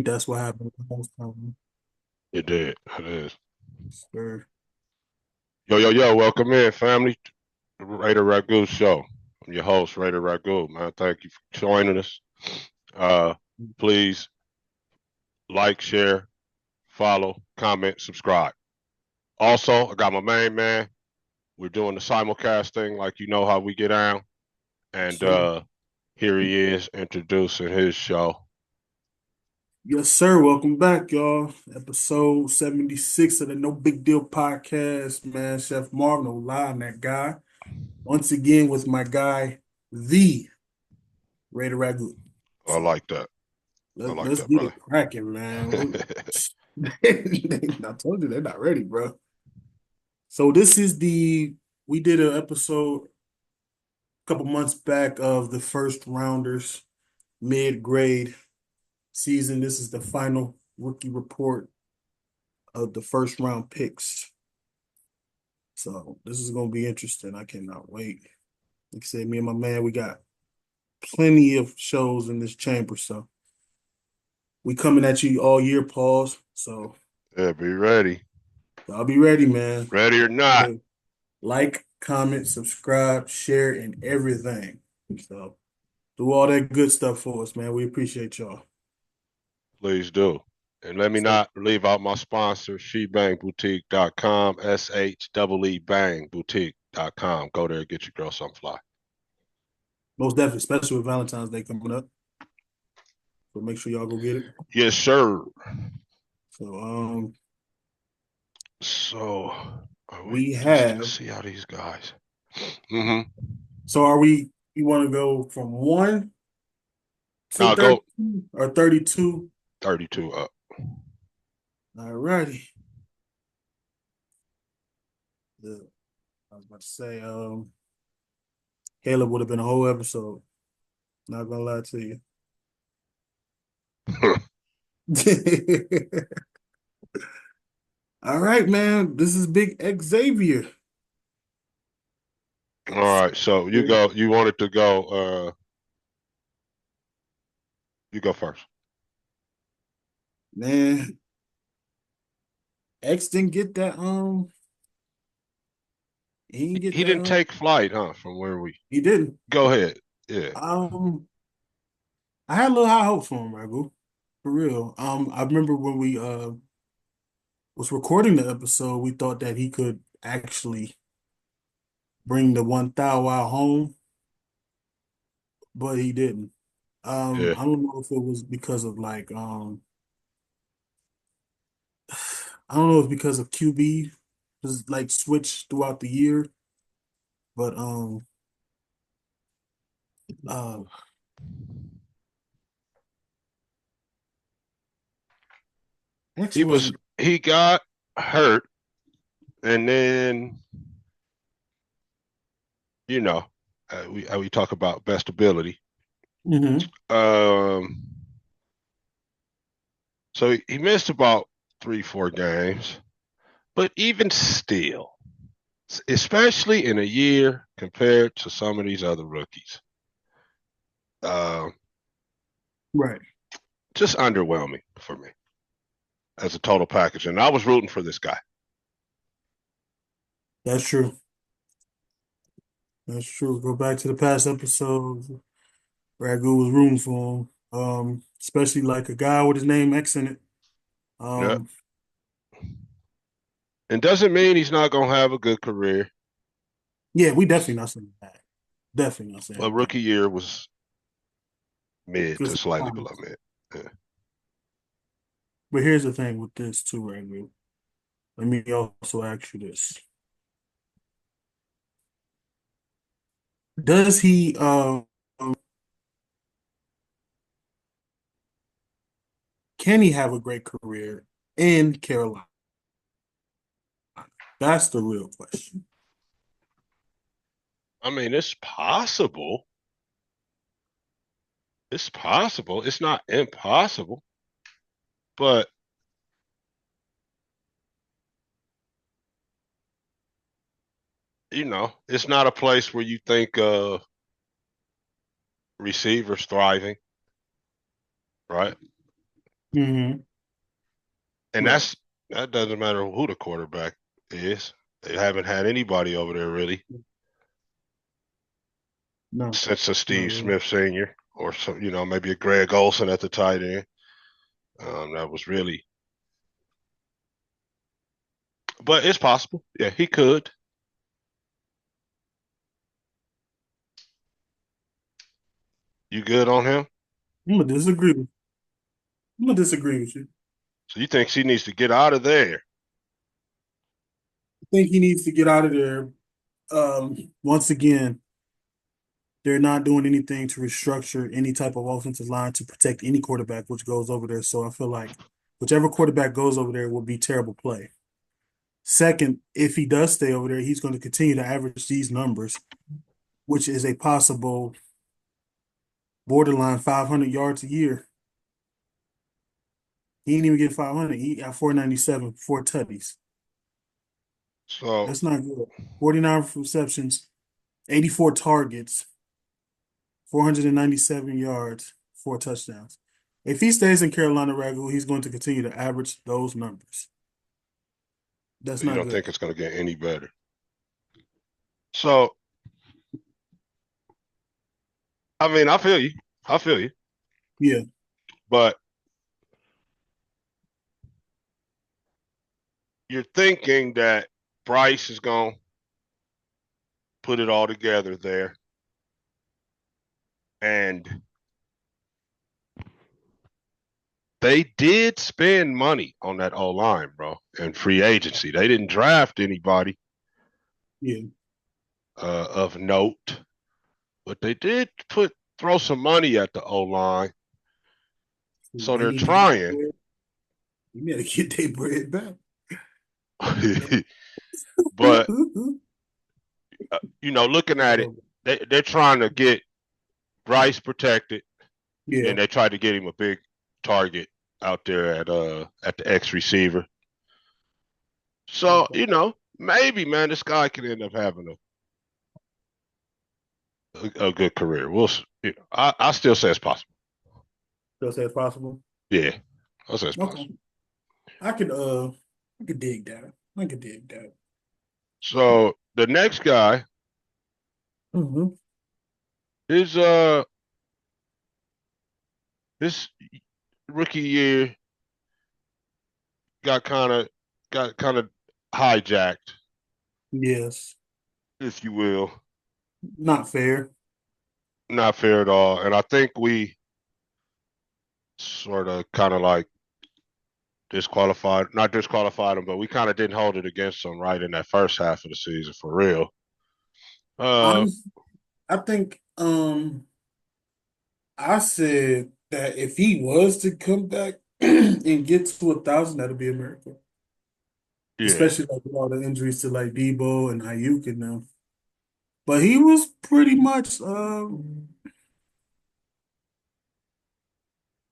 think that's what happened last time. It did. It is. Sure. Yo, yo, yo, welcome in, family. Raider Ragu Show. I'm your host, Raider Ragu, man. Thank you for joining us. Uh, please like, share, follow, comment, subscribe. Also, I got my main man. We're doing the simulcast thing like you know how we get down. And Sir. here he is introducing his show. Yes, sir. Welcome back, y'all. Episode 76 of the No Big Deal podcast, man. Chef Marv, no lie on that guy. Once again with my guy, the Raider Ragu. I So like that. I like let's that, get brother. it cracking, man. I told you they're not ready, bro. So this is we did an episode a couple months back of the first rounders, mid-grade season. This is the final rookie report of the first round picks. So this is gonna be interesting. I cannot wait. Like I said, me and my man, we got plenty of shows in this chamber. So we coming at you all year, pause. So Yeah, be ready. I'll be ready, man. Ready or not, Like, comment, subscribe, share, and everything. So do all that good stuff for us, man. We appreciate y'all. please do. And let me So not leave out my sponsor, shebangboutique.com, SHEE Bang Boutique.com. Go there and get your girl some fly. most definitely, especially with Valentine's Day coming up. So make sure y'all go get it. Yes, sir. So So, we let's have see how these guys. Mm-hmm. so are we you want to go from 1 to Now go 32 or 32? 32 up. All righty. Yeah, I was about to say, Caleb would have been a whole episode. Not gonna lie to you. All right, man. This is Big Xavier. All right, so you go. You wanted to go. You go first. Man, X didn't get that. He didn't get He that. didn't take flight, huh? From where we He didn't. go ahead. Yeah, Um, I had a little high hopes for him, Ragu. For real. I remember when we was recording the episode, we thought that he could actually bring the 1,000 out home, but he didn't. yeah. I don't know if it was because of like I don't know if because of QB was like switched throughout the year, but uh X He was. wasn't. He got hurt, and then you know, we talk about best ability. Hmm. Um, so he missed about 3, 4 games, but even still, especially in a year compared to some of these other rookies, uh, Right. just underwhelming for me as a total package. And I was rooting for this guy. That's true. That's true. Go back to the past episodes. Ragu was rooting for him. Especially like a guy with his name X in it. Yeah, Um, and doesn't mean he's not gonna have a good career. yeah, we definitely not saying that. Definitely not A saying that. rookie year was mid to Because, slightly below mid. Yeah. but here's the thing with this too, Ragu. Let me also ask you this. Does he can he have a great career in Carolina? That's the real question. I mean, it's possible. It's possible. It's not impossible, but it's not a place where you think receivers thriving, right? Hmm. And Right. that doesn't matter who the quarterback is. They haven't had anybody over there really No, since a not Steve really. Smith Sr. or some, maybe a Greg Olson at the tight end. That was really, but it's possible. Yeah, he could. You good on him? I'm gonna disagree with. I'm gonna disagree with you. So you think she needs to get out of there? I think he needs to get out of there. Once again, they're not doing anything to restructure any type of offensive line to protect any quarterback which goes over there. So I feel like whichever quarterback goes over there will be terrible play. Second, if he does stay over there, he's going to continue to average these numbers, which is a possible borderline 500 yards a year. He didn't even get 500. He got 497, four tutties. So That's not good. 49 receptions, 84 targets, 497 yards, four touchdowns. If he stays in Carolina, Ragu, he's going to continue to average those numbers. That's you not don't good. think it's going to get any better? So I mean, I feel you. I feel you. Yeah. But you're thinking that Bryce is going to put it all together there, and they did spend money on that O line, bro, and free agency. They didn't draft anybody Yeah. of note, but they did throw some money at the O line. So They they're need to get their trying. bread. You got to get their bread back. But looking at it, Oh, they're trying to get Bryce protected, yeah. and they tried to get him a big target out there at the X receiver. So Okay. maybe man, this guy can end up having a good career. I still say it's possible. Still say it's possible. Yeah, I say it's Okay. possible. I could I could dig that. I could dig that. So the next guy Hmm. is this rookie year got kind of got kind of hijacked, Yes. if you will. Not fair. Not fair at all. And I think we sort of kind of like disqualified, not disqualified him, but we kind of didn't hold it against him right in that first half of the season for real. Uh, Honestly, I think I said that if he was to come back and get to 1,000, that'd be a miracle. yeah, Especially like with all the injuries to like Debo and Ayuk and them. But he was pretty much I'm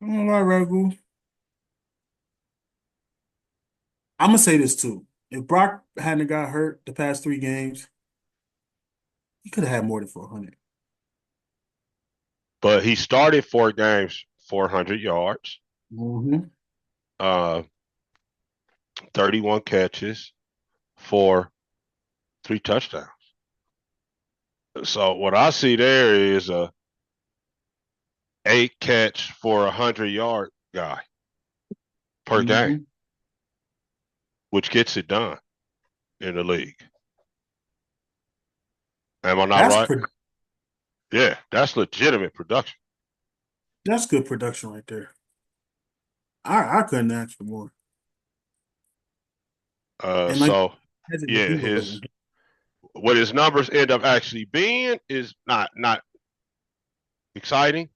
gonna lie, Ragu. I'm gonna say this too. If Brock hadn't got hurt the past three games, he could have had more than 400. but he started 4 games, 400 yards, Hmm. uh, 31 catches for 3 touchdowns. So what I see there is a 8 catch for 100 yard guy per game, Hmm. which gets it done in the league. Am I not That's right? pro Yeah, that's legitimate production. that's good production right there. I couldn't ask for more. And like So imagine if yeah, he his wasn't. what his numbers end up actually being is not exciting.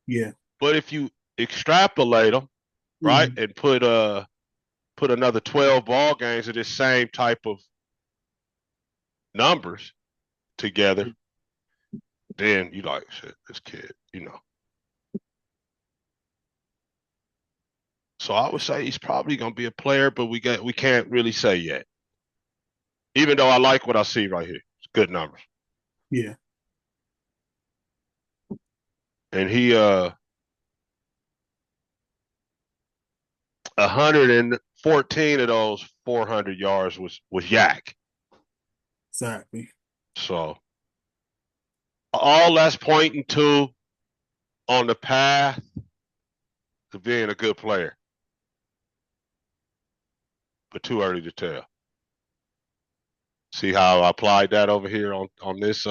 Yeah. But if you extrapolate them, right, Hmm. and put another 12 ball games of this same type of numbers together, then you like shit, this kid. So I would say he's probably gonna be a player, but we can't really say yet. Even though I like what I see right here. It's good numbers. Yeah. And he 114 of those 400 yards was yak. Exactly. So all that's pointing to on the path to being a good player, but too early to tell. See how I applied that over here on this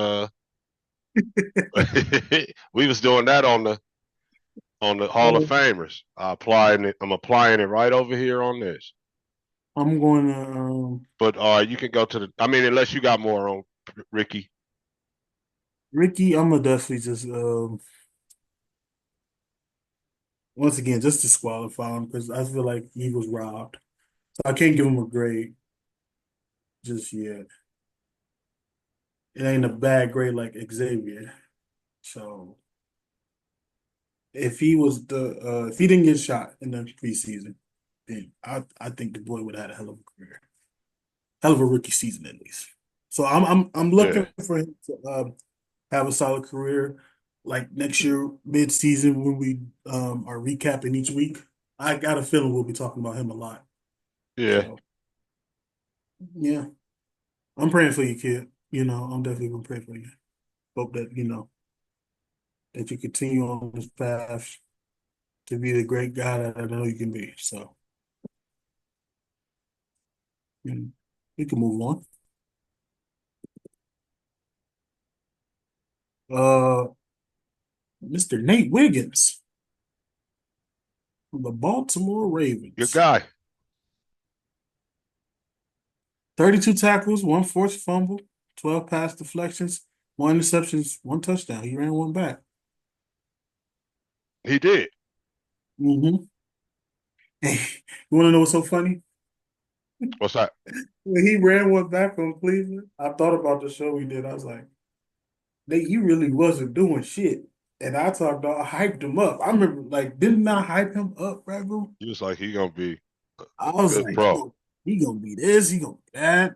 we was doing that on the Hall of Uh, Famers. I'm applying it right over here on this. I'm going to But you can go to the. I mean, unless you got more on Ricky. Ricky. I'm gonna definitely just once again just disqualify him because I feel like he was robbed. So I can't give him a grade just yet. It ain't a bad grade like Xavier. So if he didn't get shot in the preseason, then I think the boy would have had a hell of a career, hell of a rookie season at least. So I'm Yeah, looking for him to have a solid career like next year mid-season when we are recapping each week. I got a feeling we'll be talking about him a lot. yeah. So yeah, I'm praying for you, kid. I'm definitely gonna pray for you. Hope that that you continue on this path to be the great guy that I know you can be. So we can move on. Uh, Mr. Nate Wiggins from the Baltimore Good Ravens. guy. 32 tackles, one forced fumble, 12 pass deflections, one interceptions, one touchdown. He ran one back. He did. Mm-hmm. Hey, you want to know what's so funny? What's that? When he ran one back from Cleveland, I thought about the show we did. I was like, Nate, he really wasn't doing shit. And I hyped him up. I remember, like, didn't I hype him up, Ragu? He was like he gonna be I a was good like, pro. he gonna be this, he gonna be that.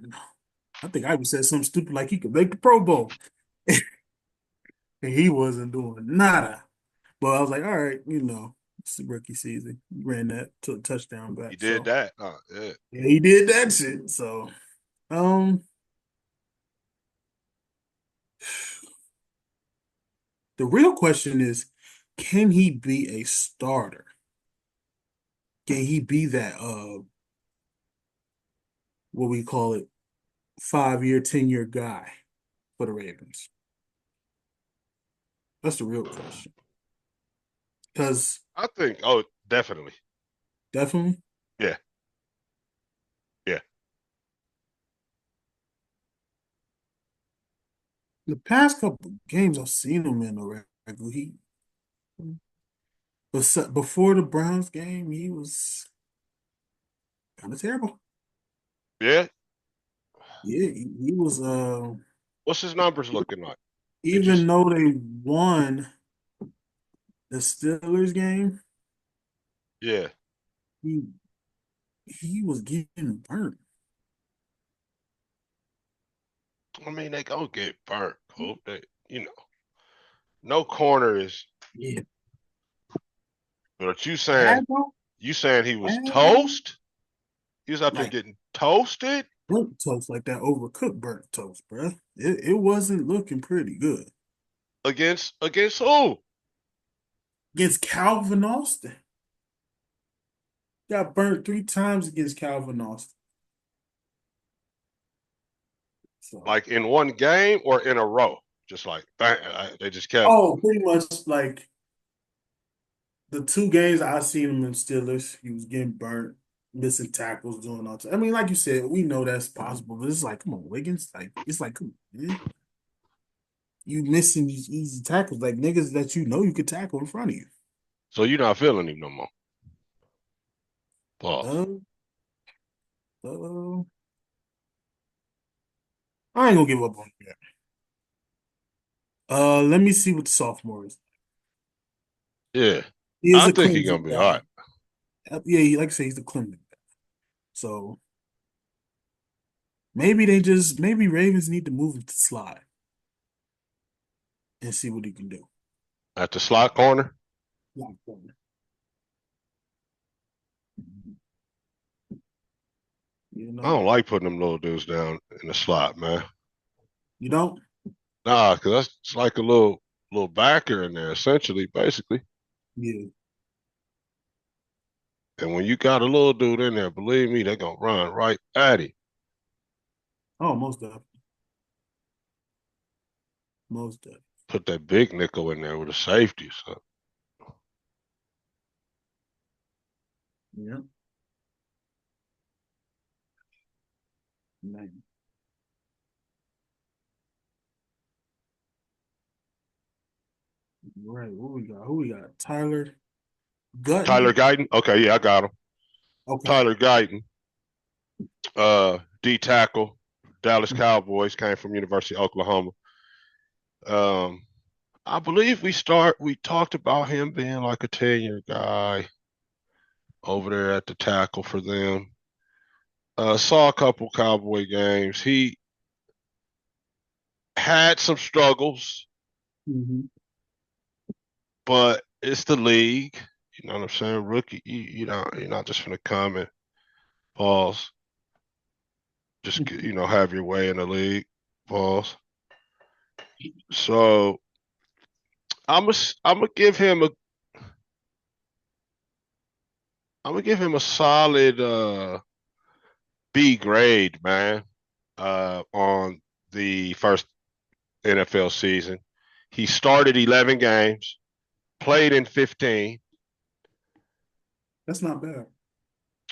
I think I even said something stupid like he could make the Pro Bowl. And he wasn't doing nada. But I was like, all right, it's the rookie season. He ran that to a touchdown He back. did So that. Yeah. yeah, he did that shit. So um the real question is, can he be a starter? Can he be that what we call it, 5-year, 10-year guy for the Ravens? That's the real question. Because I think. Oh, definitely. definitely Yeah, yeah, the past couple of games I've seen him in the regular, but before the Browns game, he was kind of terrible. yeah. Yeah, he was. What's his numbers looking like? They Even just though they won the Steelers game, yeah. he he was getting burnt. I mean, they gonna get burnt. Hope they, no corner is. Yeah, But bad though, you saying he was bad though. toast? He was out there Like getting toasted burnt toast, like that overcooked burnt toast, bruh. It wasn't looking pretty good against who? against Calvin Austin. Got burnt 3 times against Calvin Austin. So, Like in one game or in a row? Just like bang, they just kept. oh, pretty much like the 2 games I seen him in Steelers, he was getting burnt, missing tackles, doing all. I mean, like you said, we know that's possible, but it's like, come on, Wiggins. Like, it's like, come on, man. You missing these easy tackles, like niggas that you know you could tackle in front of you. So you're not feeling him no more. Pause. Uh, uh, I ain't gonna give up on him yet. Let me see what the sophomore is. Yeah, He is I a think he's Clemson gonna be all guy. right. Yeah, like I say, he's the Clemson guy. So maybe Ravens need to move him to slide and see what he can do. At the slot corner. Lock corner. You I don't know, like putting them little dudes down in the slot, man. you don't. Nah, because that's it's like a little backer in there, essentially, basically. Yeah. And when you got a little dude in there, believe me, they're gonna run right at him. Oh, most definitely. Most definitely. Put that big nickel in there with a safety. So Yeah. Man. Right. What we got? Who we got? Tyler Tyler Gutton. Guyton, okay, yeah, I got him. Okay. Tyler Guyton, D tackle, Dallas Cowboys, came from University of Oklahoma. Um, I believe we talked about him being like a 10-year guy over there at the tackle for them. Saw a couple Cowboy games. He had some struggles, Mm-hmm. but it's the league. You know what I'm saying? Rookie, you're not just gonna come and pause. Just have your way in the league. Pause. So I'm gonna give him a solid B grade, man. On the first NFL season, he started 11 games, played in 15. That's not bad.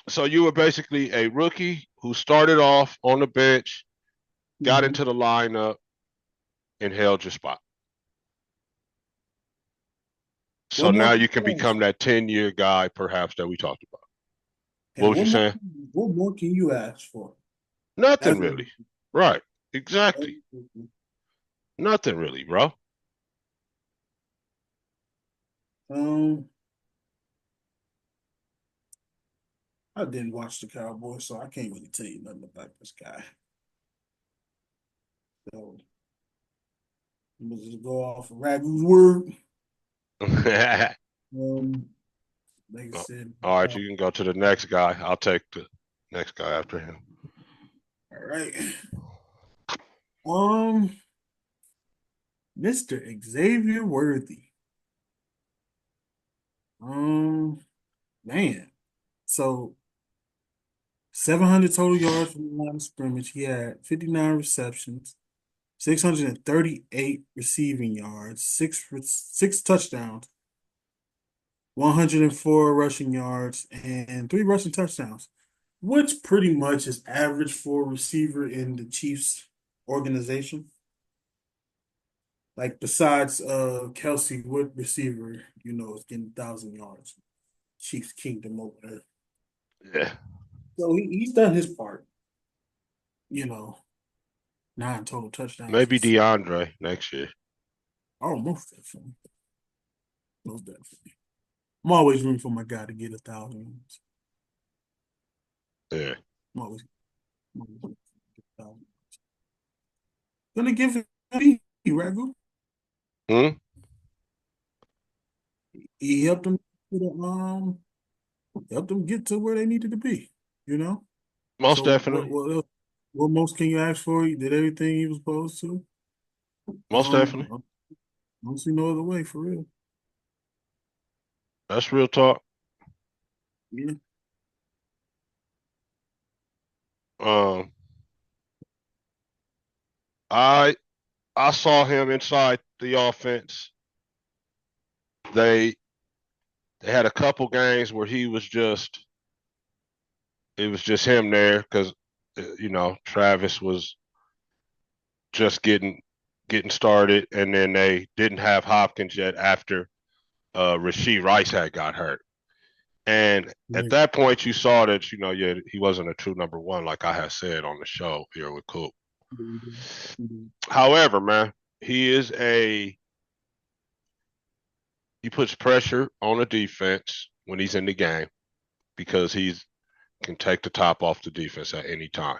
So you were basically a rookie who started off on the bench, got Mm-hmm. into the lineup, and held your spot. So What more now can you can you ask? become that 10-year guy, perhaps, that we talked about. What And was you what more? saying? What more can you ask for? Nothing As a really. Right. Exactly. Nothing really, bro. um, I didn't watch the Cowboys, so I can't really tell you nothing about this guy. So I'm gonna just go off of Ragu's word. Um, like I said, All right, all you can go to the next guy. I'll take the next guy after him. right. Um, Mr. Xavier Worthy. Um, man. So 700 total yards from the line of scrimmage. He had 59 receptions, 638 receiving yards, six touchdowns, 104 rushing yards, and three rushing touchdowns, which pretty much is average for a receiver in the Chiefs organization. Like besides Kelsey Wood receiver, is getting 1,000 yards. Chiefs kingdom over there. Yeah. So he's done his part, you know, 9 total touchdowns. Maybe DeAndre next year. Oh, most definitely. Most definitely. I'm always rooting for my guy to get 1,000 yards. Yeah. I'm always rooting for him to get 1,000. Gonna give it to me, Ragu. Hmm? He helped them to helped them get to where they needed to be, you know? Most So what definitely. what else? What most can you ask for? He did everything he was supposed to. Most definitely. I don't see no other way for real. That's real talk. Yeah. Um, I I saw him inside the offense. They they had a couple games where he was just it was just him there because Travis was just getting started, and then they didn't have Hopkins yet after Rasheed Rice had got hurt. And at Yeah. that point, you saw that yeah, he wasn't a true number one, like I had said on the show here with Coop. However, man, he is a he puts pressure on the defense when he's in the game because he's can take the top off the defense at any time.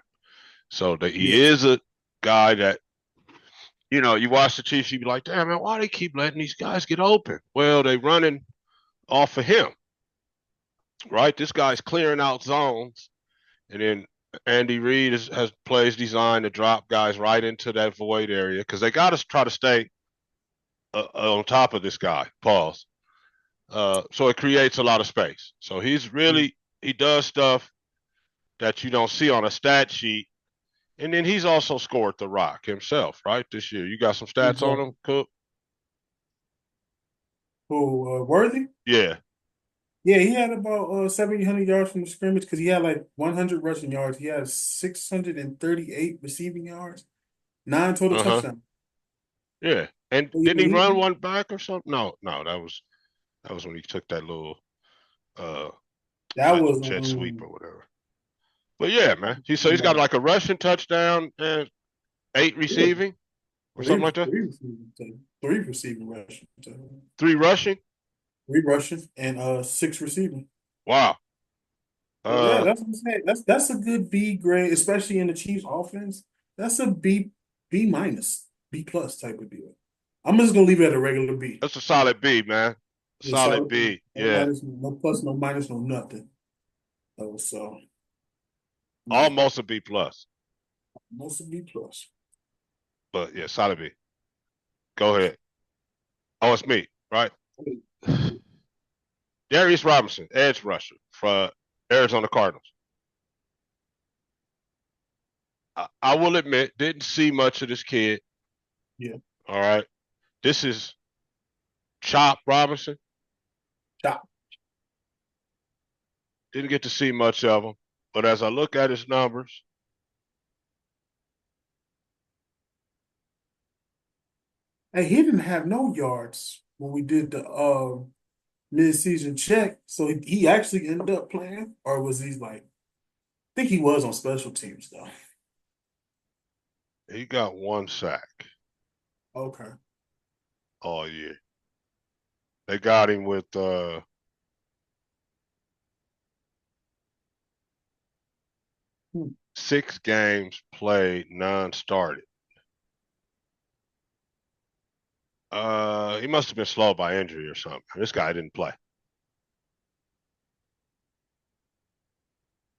So that he Yes. is a guy that you watch the Chiefs, you be like, damn man, why they keep letting these guys get open? Well, they running off of him. right? This guy's clearing out zones, and then Andy Reid has plays designed to drop guys right into that void area because they got to try to stay on top of this guy. Pause. So it creates a lot of space. So he does stuff that you don't see on a stat sheet. And then he's also scored the rock himself, right? This year. You got some stats on Exactly. him, Cook? Who, Worthy? Yeah. Yeah, he had about 1,700 yards from the scrimmage because he had like 100 rushing yards. He had 638 receiving yards, nine total Uh-huh. touchdowns. Yeah. And So, didn't yeah, he run one back or something? No, no, that was when he took that little uh that was jet sweep or whatever. But yeah, man. He's got like a rushing touchdown and 8 yeah, receiving or something like that. three receiving rushing, touchdowns. 3 rushing. Three rushing and six receiving. Wow. So yeah, Uh that's what I'm saying. That's a good B grade, especially in the Chiefs offense. That's a B minus, B plus type of deal. I'm just gonna leave it at a regular B. that's a solid B, man. Yeah, Solid solid B. B. No Yeah. minus, no plus, no minus, no nothing. So yeah, Almost a B plus. most of B plus. But yeah, solid B. Go ahead. Oh, it's me, right? Darius Robinson, edge rusher for Arizona Cardinals. I will admit, didn't see much of this kid. Yeah, All right. This is Chop Robinson. top. Didn't get to see much of him. But as I look at his numbers, Hey, he didn't have no yards when we did the mid-season check. So he actually ended up playing, or was he like? I think he was on special teams though. he got 1 sack Okay. all year. They got him with Hmm. 6 games played, none started. He must have been slow by injury or something. This guy didn't play.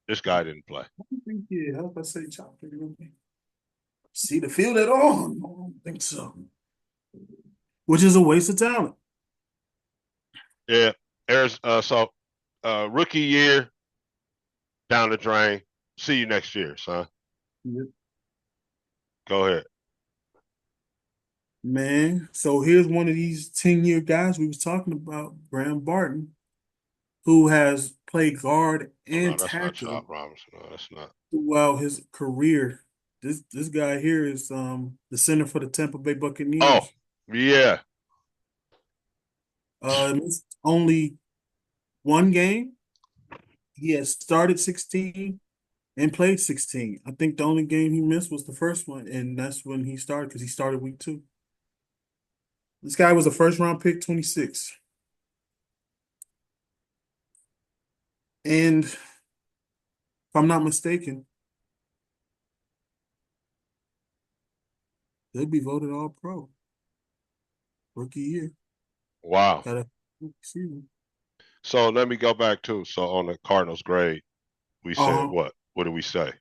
This guy didn't play. I don't think yeah. How about say chop? See the field at all? No, I don't think so. Which is a waste of talent. Yeah. There's rookie year down the drain. See you next year, son. Yeah. Go ahead. Man, so here's one of these 10-year guys we was talking about, Graham Barton, who has played guard Oh, no, and that's not tackle Chop Robinson. No, that's not. throughout his career. This guy here is the center for the Tampa Bay Oh, Buccaneers. yeah. Missed only one game. He has started 16 and played 16. I think the only game he missed was the first one, and that's when he started because he started week 2. This guy was a first round pick, 26. And if I'm not mistaken, he'll be voted all pro rookie year. Wow. Got a season. So let me go back too. So on the Cardinals grade, we said Uh-huh. what? What did we say?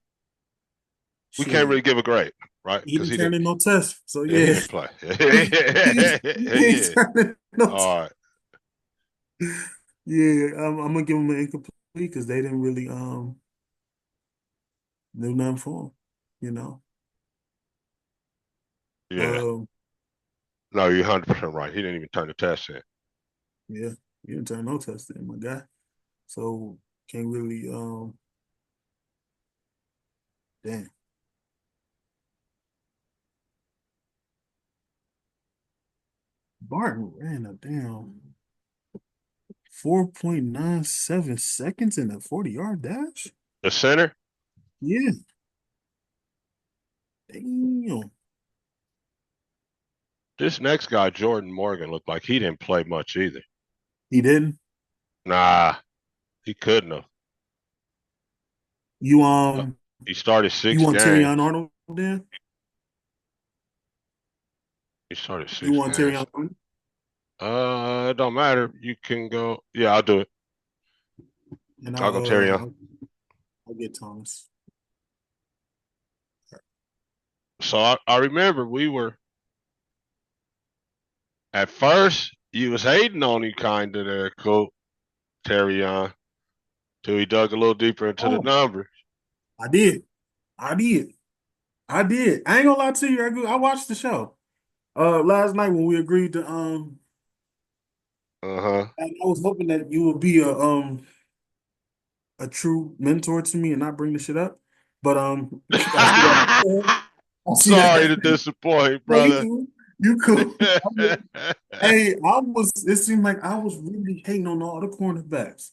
We can't really Shit. give a grade, right? He Because didn't turn in no test. So he yeah. didn't play. He ain't Yeah. turn in no test. All right. Yeah, I'm gonna give him an incomplete because they didn't really do nothing for him, you know. Yeah. Um, No, you're 100% right. He didn't even turn the test in. yeah, he didn't turn no test in, my guy. So can't really damn. Barton ran a damn 4.97 seconds in a 40-yard dash. The center, Yeah, damn. this next guy, Jordan Morgan, looked like he didn't play much either. He didn't. Nah, he couldn't have. You Uh, um he started you six want Terrion games. Arnold then? He started You six want games. Terrion Arnold? It don't matter. You can go. Yeah, I'll do it. And I'll go Terry on. I'll get Thomas. So I remember we were at first you was hating on him kind of there, Coop, Terry on, till he dug a little deeper into the Oh, numbers. I did. I did. I did. I ain't gonna lie to you, Ragu. I watched the show. Last night when we agreed to Uh-huh. I was hoping that you would be a true mentor to me and not bring the shit up. But I see that. I see Sorry to that. disappoint, No, you brother. cool. You cool. Hey, I was. It seemed like I was really hating on all the cornerbacks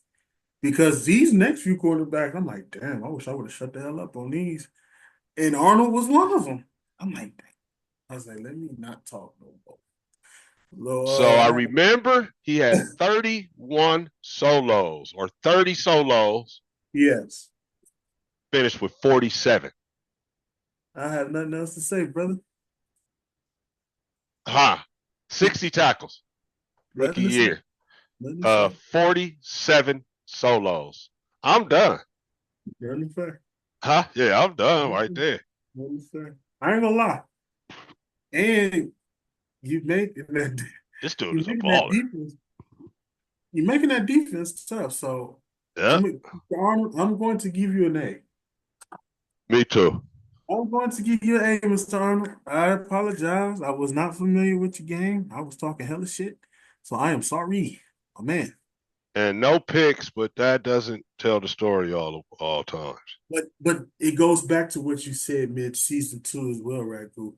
because these next few cornerbacks, I'm like, damn, I wish I would have shut the hell up on these. And Arnold was one of them. I'm like, dang. I was like, let me not talk no more. So I I, remember he had 31 solos or 30 solos, yes, finished with 47. I have nothing else to say, brother. Huh. 60 tackles, rookie Nothing to say. year. Nothing to say. 47 solos. I'm done. Nothing to say. Huh? Yeah, I'm done right Nothing there. to say. I ain't gonna lie. And you make that This dude you is a making that baller. defense. You're making that defense tough. So Yeah, I'm going to give you an A. me too. I'm going to give you an A, Mr. Arnold. I apologize. I was not familiar with your game. I was talking hella shit. So I am sorry. Oh man. And no picks, but that doesn't tell the story all times. But it goes back to what you said mid season two as well, Ragu.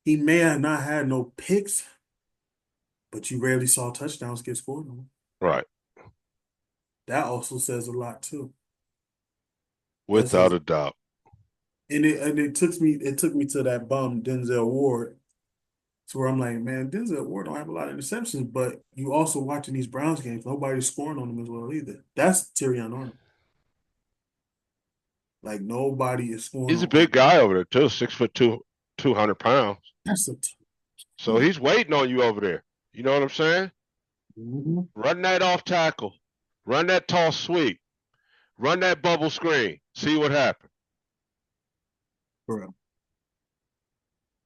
He may have not had no picks, but you rarely saw touchdowns get scored on. Right. That also says a lot too. That Without says, a doubt. and it took me to that bum Denzel Ward, to where I'm like, man, Denzel Ward don't have a lot of interceptions, but you also watching these Browns games, nobody's scoring on him as well either. That's Tyrion Arnold. Like nobody is scoring He's a on big Arnold. guy over there too, 6'2", 200 pounds. That's So he's waiting on you over there. You know what I'm saying? mhm, Run that off tackle. Run that toss sweep. Run that bubble screen. See what happens. bro.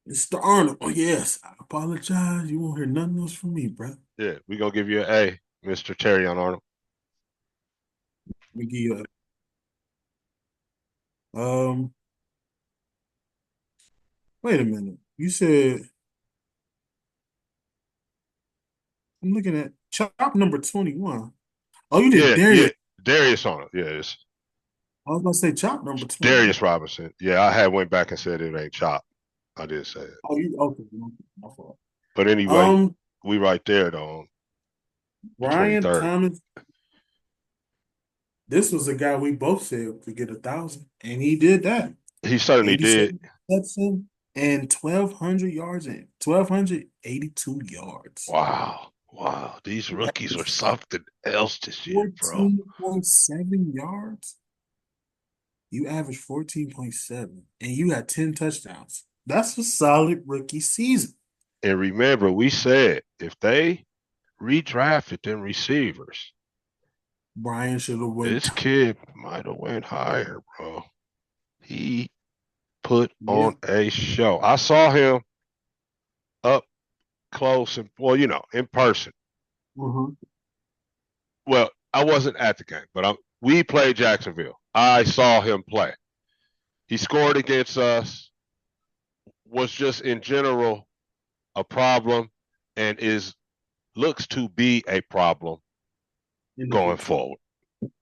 It's the Arnold. Oh yes, I apologize. You won't hear nothing else from me, bro. Yeah, we're gonna give you an A, Mr. Terry on Arnold. Let me give you a. Wait a minute. You said I'm looking at chop number 21. Oh, you did Yeah, Darius. yeah. Darius on it. Yeah, I was gonna say chop number it's 21. Darius Robinson. Yeah, I had went back and said it ain't Chop. I did say it. Oh, you okay? My fault. But anyway, Um, we right there though on the Brian 23rd. Thomas. This was a guy we both said could get 1,000, and he did that. He certainly did. 87 reception and 1,200 yards in 1,282 yards. Wow. Wow. These You rookies are averaged something else this year, bro. 14.7 yards. You averaged 14.7, and you had 10 touchdowns. That's a solid rookie season. And remember, we said if they redrafted them receivers, Brian should have went. this kid might have went higher, bro. He put Yeah. on a show. I saw him up close and well, in person. Uh-huh. Well, I wasn't at the game, but we played Jacksonville. I saw him play. He scored against us, was just in general a problem, and is looks to be a problem In the going future. forward.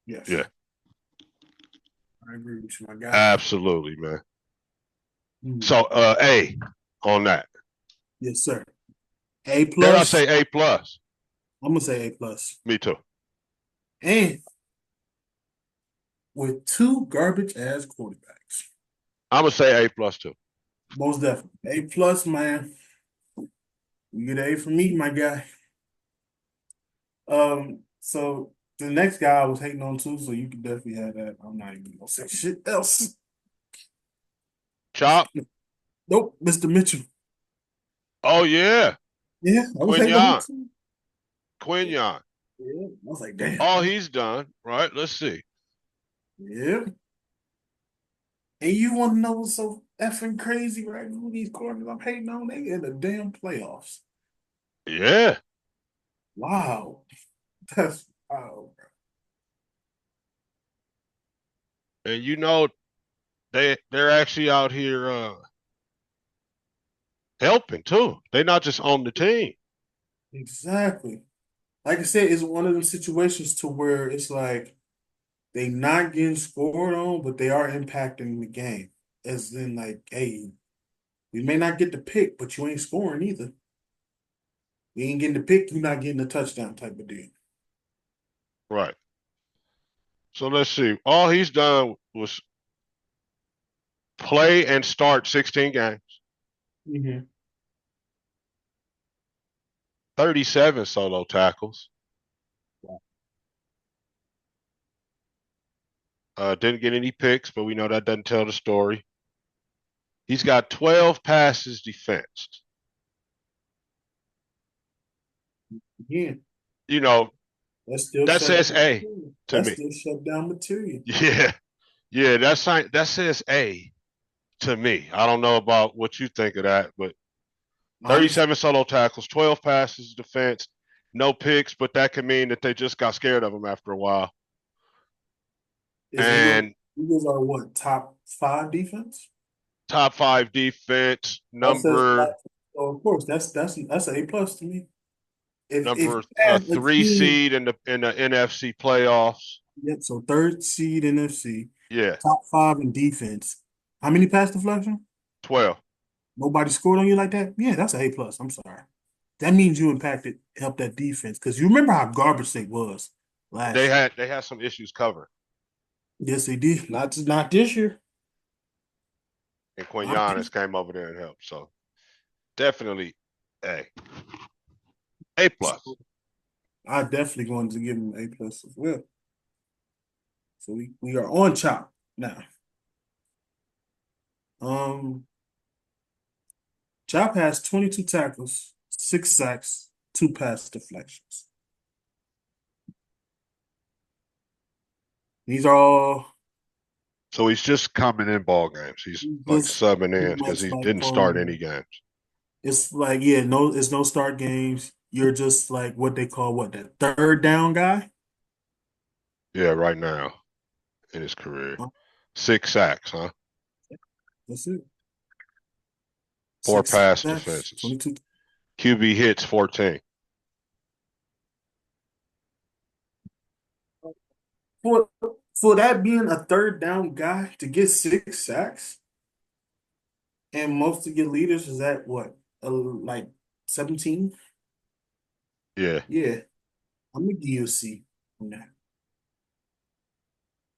Yes. Yeah, I agree with you, my guy. absolutely, man. Hmm. So, A on that. Yes, sir. A Dare I plus. say A plus? I'm gonna say A plus. Me too. And with two garbage ass quarterbacks. I'm gonna say A plus too. Most definitely. A plus, man. You get an A from me, my guy. So the next guy I was hating on too, so you can definitely have that. I'm not even gonna say shit else. Chop. Nope, Mr. Mitchell. Oh yeah, Yeah, I was hating on him Quinyon. too. Yeah, Quinyon. yeah. I was like, damn. All he's done, right? Let's see. Yeah. And you want to know what's so effing crazy, right? Who these corners I'm hating on? They in the damn playoffs. Yeah. Wow. That's wow. And they're actually out here helping too. They're not just on the team. Exactly. Like I said, it's one of them situations to where it's like they not getting scored on, but they are impacting the game. As in, like, hey, we may not get the pick, but you ain't scoring either. You ain't getting the pick, you're not getting a touchdown type of deal. Right. So let's see. All he's done was play and start 16 games, Mm-hmm. 37 solo tackles. Didn't get any picks, but we know that doesn't tell the story. He's got 12 passes defensed. Yeah, You know, that's still that shut says down A material. to That's me. still shut down material. Yeah. Yeah, that says A to me. I don't know about what you think of that, but Honest, 37 solo tackles, 12 passes defense, no picks, but that could mean that they just got scared of him after a while. is And Eagles are what, top five defense? top five defense, That says a lot. number So of course, that's an A plus to me. If number you had a three team, seed in the NFC playoffs. yep, so third seed NFC, Yeah, top five in defense. How many pass deflection? 12. Nobody scored on you like that? Yeah, that's an A plus. I'm sorry. That means you impacted, helped that defense. Because you remember how garbage they was They last year. had they had some issues covering, Yes, they did. Not this year. and Not this. Quinn came over there and helped. So definitely A plus. So I definitely going to give him A plus as well. So we are on chop now. Um, Chop has 22 tackles, 6 sacks, 2 pass deflections. These are all So he's just coming in ball games. He's like just subbing pretty in because much he like didn't start any for games. it's like yeah, no, it's no start games. You're just like what they call what that third down guy. Yeah, right now in his career, Uh, 6 sacks, huh? That's it. Four Six pass sacks, defenses. 22. QB hits 14. For for that being a third down guy to get 6 sacks, and most of your leaders is at what, like 17? Yeah, Yeah, I'm gonna give you a C on that.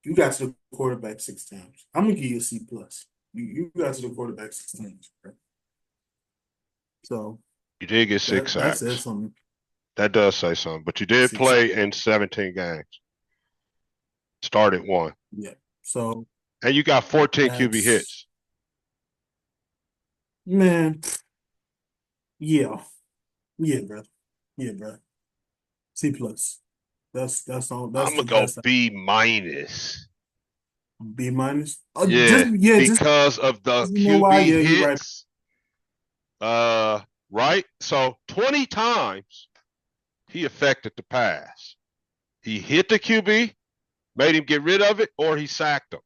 You got to the quarterback 6 times. I'm gonna give you a C plus. You got to the quarterback 6 times, right? So you did get six that says sacks. something. That does say something. But you did 6. play in 17 games. Started one. Yeah. So And you got 14 QB that's hits. man. Yeah. Yeah, bro. Yeah, bro. C plus. That's all. I'm That's the gonna go best. B minus. B minus. Just Yeah, yeah. Just because of the you know why? QB Yeah, you're right. hits. Right. So 20 times he affected the pass. He hit the QB, made him get rid of it, or he sacked him.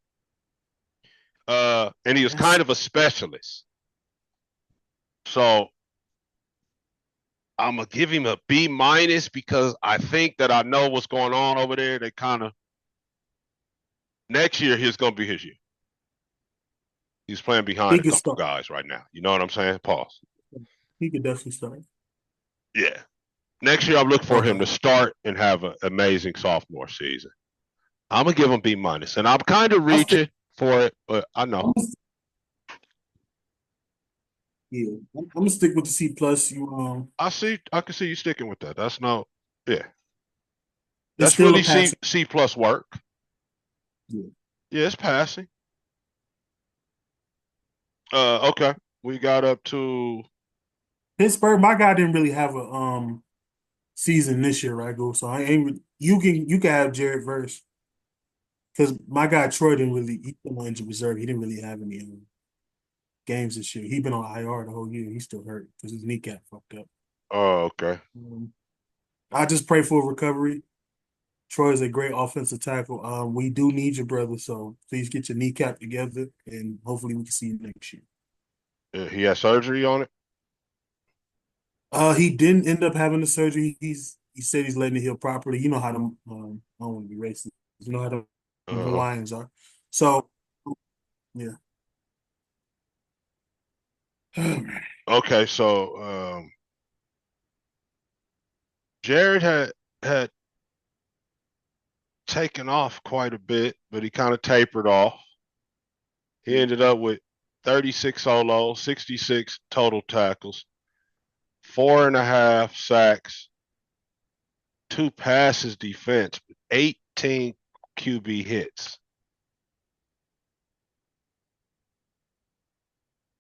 And he was That's kind of a specialist. So I'm gonna give him a B minus because I think that I know what's going on over there. They kind of next year he's gonna be his year. He's playing behind he a could couple start. guys right now. You know what I'm saying? Pause. He could definitely start. Yeah. Next year I'm looking for him Okay. to start and have an amazing sophomore season. I'm gonna give him B minus, and I'm kind of I still. reaching for it, but I know Yeah. I'm gonna stick with the C plus. You I can see you sticking with that. That's no, yeah, it's that's still a really C passing. C plus work. Yeah. Yeah, it's passing. Okay, we got up to Pittsburgh, my guy didn't really have a season this year, right? Go. So I ain't. You can have Jared Verse. because my guy Troy didn't really, he's been on injured reserve. He didn't really have any games this year. He been on IR the whole year. He's still hurt because his kneecap fucked up. Oh, okay. Um, I just pray for recovery. Troy is a great offensive tackle. We do need your brother, so please get your kneecap together, and hopefully we can see you next year. He had surgery on it. He didn't end up having the surgery. He said he's letting it heal properly. You know how them I don't want to be racist. You know how the Uh-huh. Hawaiians are. So yeah. Okay, so Jared had taken off quite a bit, but he kind of tapered off. He ended up with 36 solos, 66 total tackles, 4.5 sacks, 2 passes defense, 18 QB hits.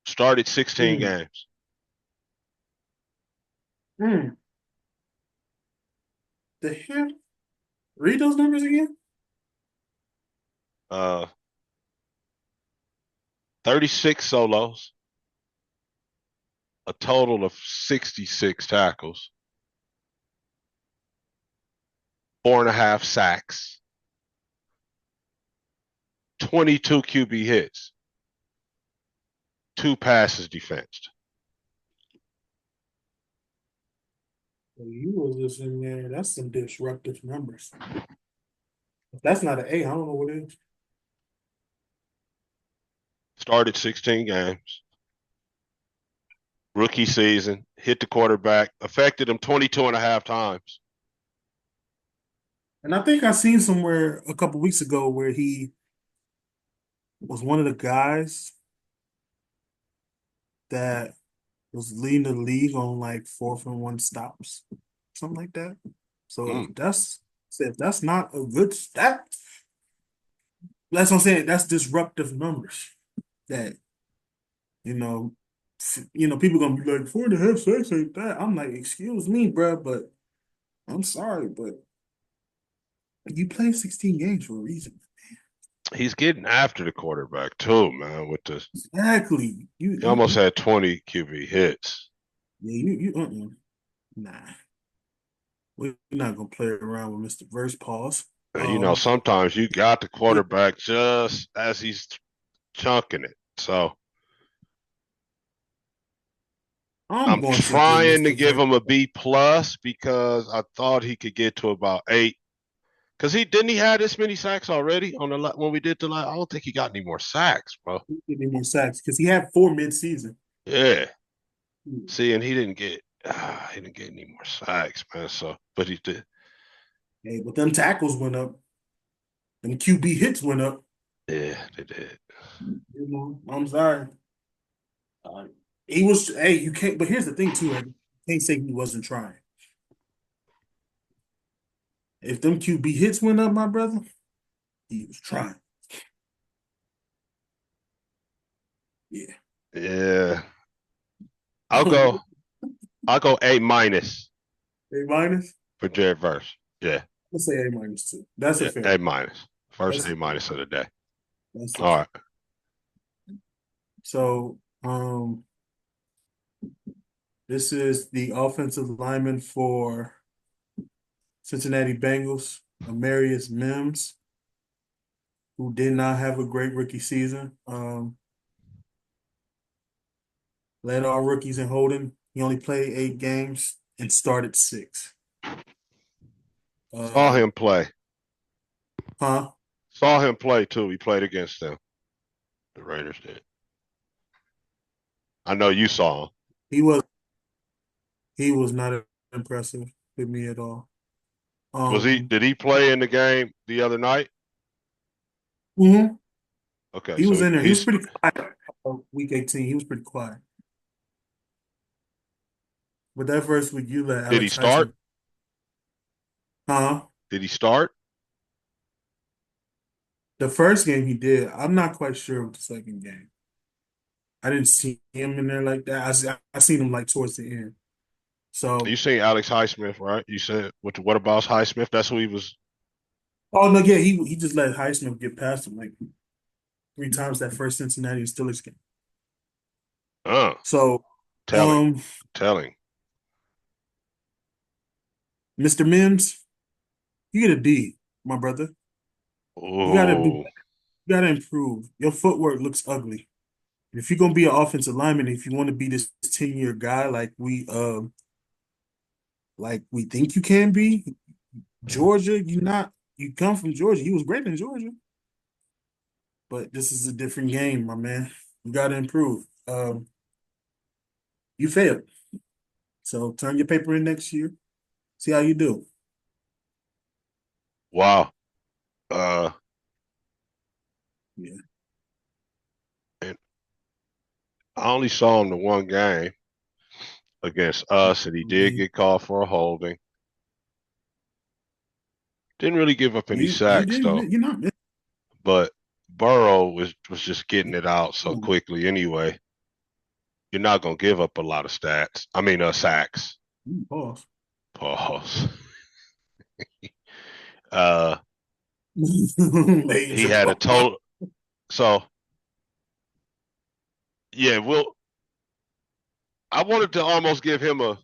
Started 16 Mm, games. mm. The hell? Read those numbers again. Uh, 36 solos, a total of 66 tackles, 4.5 sacks, 22 QB hits, 2 passes defensed. You was just in there. That's some disruptive numbers. If that's not an A, I don't know what it is. Started 16 games. Rookie season, hit the quarterback, affected him 22 and a half times. And I think I seen somewhere a couple weeks ago where he was one of the guys that was leading the league on like 4th and 1 stops, something like that. So Mm. if that's not a good stat, that's what I'm saying. That's disruptive numbers. That you know, people gonna be like 4.5 sacks ain't that. I'm like, excuse me, bro, but I'm sorry, but you play 16 games for a reason. He's getting after the quarterback too, man. With the Exactly. he almost had 20 QB hits. Yeah, nah. We're not gonna play around with Mr. Verse Pause. Sometimes you got the quarterback just as he's chunking it. So I'm I'm going to give trying to Mr. give Verse. him a B plus because I thought he could get to about 8. Because he had this many sacks already on the when we did the last. I don't think he got any more sacks, bro. Give me more sacks because he had 4 mid-season. Yeah. See, and he didn't get any more sacks, man. So, but he did. Hey, but them tackles went up. Them QB hits went up. Yeah, they did. I'm sorry. Uh, he was. Hey, you can't. But here's the thing, too. Ed. You can't say he wasn't trying. If them QB hits went up, my brother, he was trying. Yeah. Yeah. I I'll don't go. know. I'll go A minus A minus. for Jared Verse. Yeah. Let's say A minus too. That's a Yeah. fair. A minus. First That's A a fair. minus of the day. That's a All fair. right. So, this is the offensive lineman for Cincinnati Bengals, Amarius Mims, who did not have a great rookie season. Led all rookies in holding. He only played 8 games and started 6. Saw Uh, him play. huh? Saw him play too. He played against them. The Raiders did. I know you saw him. He was he was not impressive with me at all. Was he? Um, Did he play in the game the other night? mhm. Okay, He so was in there. He was he's. pretty quiet. Week 18, he was pretty quiet. But that first week, you let Did he Alex start? Heisman, huh? Did he start? The first game he did. I'm not quite sure with the second game. I didn't see him in there like that. I seen him like towards the end. You So seen Alex Highsmith, right? You said what about Highsmith? That's who he was. Oh no, yeah, he just let Highsmith get past him like 3 times that first Cincinnati and Steelers game. Uh, So, telling, um, telling. Mr. Mims, you get a D, my brother. You gotta do, Oh, you gotta improve. Your footwork looks ugly. If you're gonna be an offensive lineman, if you want to be this 10-year guy like we think you can be, Georgia, you come from Georgia. You was great in Georgia, but this is a different game, my man. You gotta improve. You failed. So turn your paper in next year. See how you do. wow. Uh, Yeah. and I only saw him the one game against us, and he did You get called for a holding. Didn't really give up any you sacks didn't though, you're not but Burrow was just getting it out so missing. quickly anyway. You're not gonna give up a lot of stats. I mean, sacks. Pause. Pause. Uh, he Major had a pause. total. So yeah, well, I wanted to almost give him a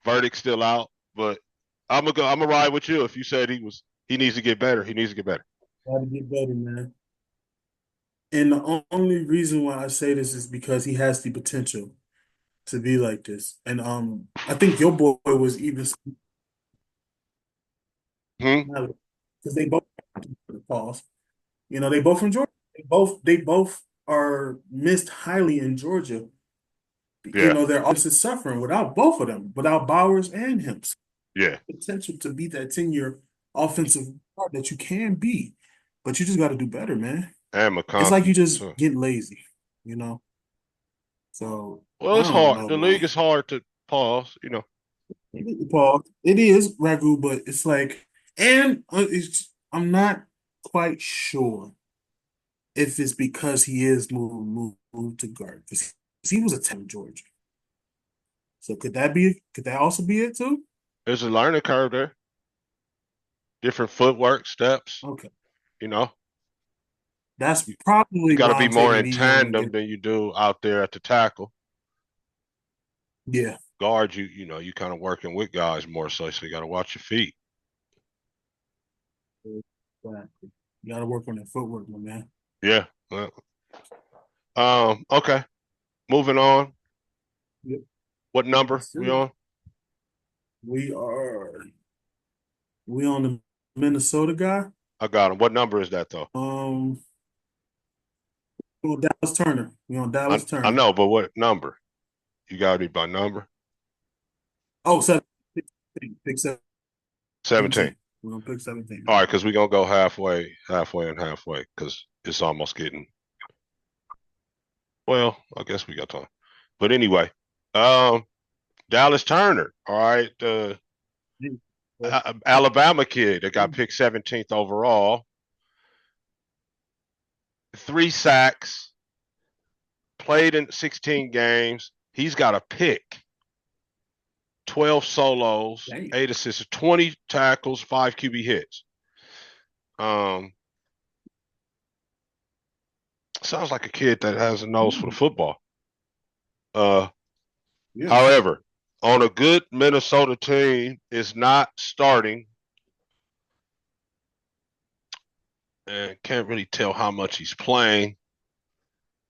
verdict still out, but I'm gonna go. I'm gonna ride with you. If you said he needs to get better. He needs to get better. Gotta get better, man. And the only reason why I say this is because he has the potential to be like this. And I think your boy was even Hmm? because they both pause. They both from Georgia. They both are missed highly in Georgia. Yeah, Their offense is suffering without both of them, without Bowers and him. yeah. Potential to be that 10-year offensive guard that you can be, but you just got to do better, man. And It's like you McConkey just too. getting lazy, you know. So Well, I it's don't hard. know, The man. league is hard to pause. You know. Paul, it is Ragu, but it's like, and I'm not quite sure if it's because he is moved to guard because he was a 10 in Georgia. So could that also be it too? There's a learning curve there. Different footwork, steps. Okay, You know. that's You probably got to why be I'm more taking in D on and tandem get. than you do out there at the tackle. Yeah, Guard, you kind of working with guys more so you got to watch your feet. exactly. You got to work on that footwork, my man. Yeah. Okay. Moving on. Yep. What number Yes, we sir. on? We are we on the Minnesota guy. I got him. What number is that though? Um, we on Dallas Turner. We on Dallas I Turner. know, but what number? You got me by number? Oh, 17. Pick 17. 17. We're gonna pick 17, All man. right, because we're gonna go halfway and halfway, because it's almost getting well, I guess we got time. But anyway, um, Dallas Turner, all right, the Alabama kid that got picked 17th overall, 3 sacks, played in 16 games. He's got a pick, 12 solos, Damn. 8 assists, 20 tackles, 5 QB hits. Um, Sounds like a kid that has a nose for the football. Uh, Yeah. However, on a good Minnesota team, is not starting and can't really tell how much he's playing.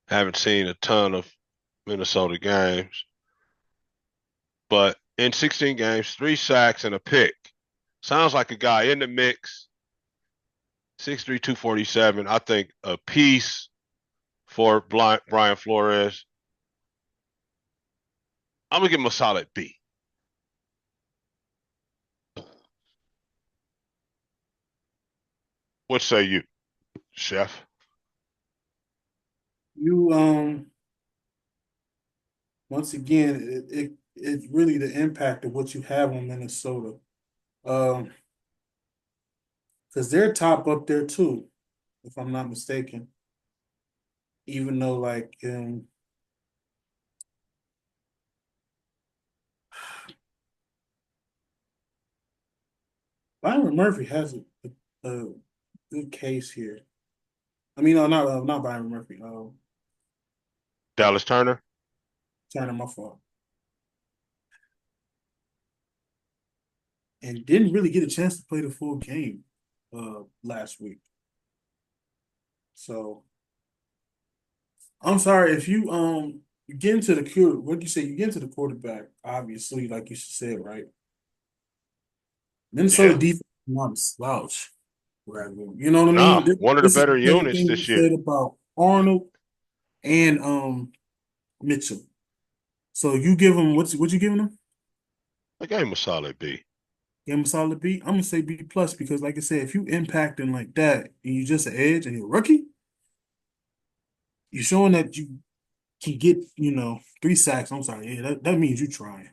Haven't seen a ton of Minnesota games, but in 16 games, 3 sacks and a pick. Sounds like a guy in the mix. 6'3", 247. I think a piece for Brian Flores. I'm gonna give him a solid B. What say you, Chef? You once again it's really the impact of what you have on Minnesota. Um, because they're top up there too, if I'm not mistaken. Even though like Byron Murphy has it. a good case here. I mean, not Byron Murphy. Dallas Turner. China, my fault. And didn't really get a chance to play the full game last week. So I'm sorry if you get into the what do you say? You get into the quarterback, obviously, like you said, right? Minnesota Yeah. defense is not a slouch. Right? You know what I Nah, mean? one of the This is better the same units thing you this year. said about Arnold and Mitchell. So you give them what you giving them? I gave him a solid B. Give them a solid B. I'm gonna say B plus because, like I said, if you impacting like that and you just an edge and you're a rookie, you're showing that you can get 3 sacks. I'm sorry, yeah, that means you trying.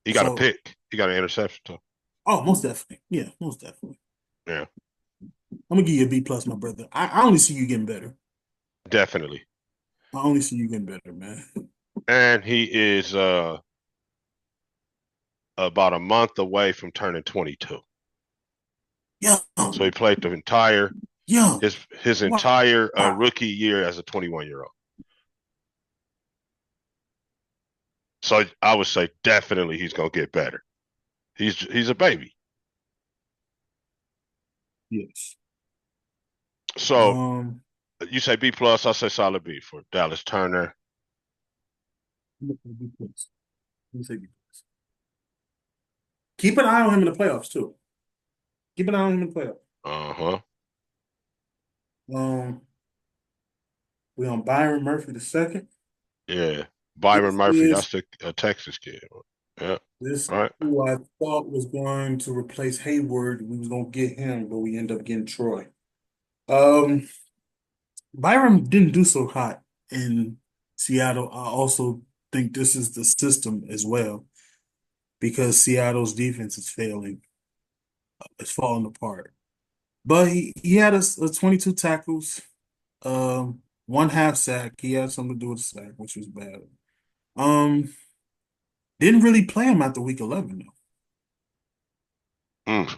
He got a So, pick. He got an interception too. oh, most definitely, yeah, most definitely. Yeah, I'm gonna give you a B plus, my brother. I only see you getting better. definitely. I only see you getting better, man. And he is about a month away from turning 22. Yo, So he played the entire yo, his wow. entire rookie year as a 21-year-old. So I would say definitely he's gonna get better. He's a baby. Yes. So Um, you say B plus, I say solid B for Dallas Turner. B plus. Let me say B plus. Keep an eye on him in the playoffs too. Keep an eye on him in the playoffs. Uh-huh. Um, we on Byron Murphy the second. Yeah. Byron This Murphy, is that's the Texas kid. Yeah. this All right. who I thought was going to replace Hayward. We was gonna get him, but we end up getting Troy. Um, Byron didn't do so hot in Seattle. I also think this is the system as well because Seattle's defense is failing. It's falling apart. But he had a 22 tackles, one half sack. He had something to do with the sack, which was bad. Um, didn't really play him after week 11 though. Mm.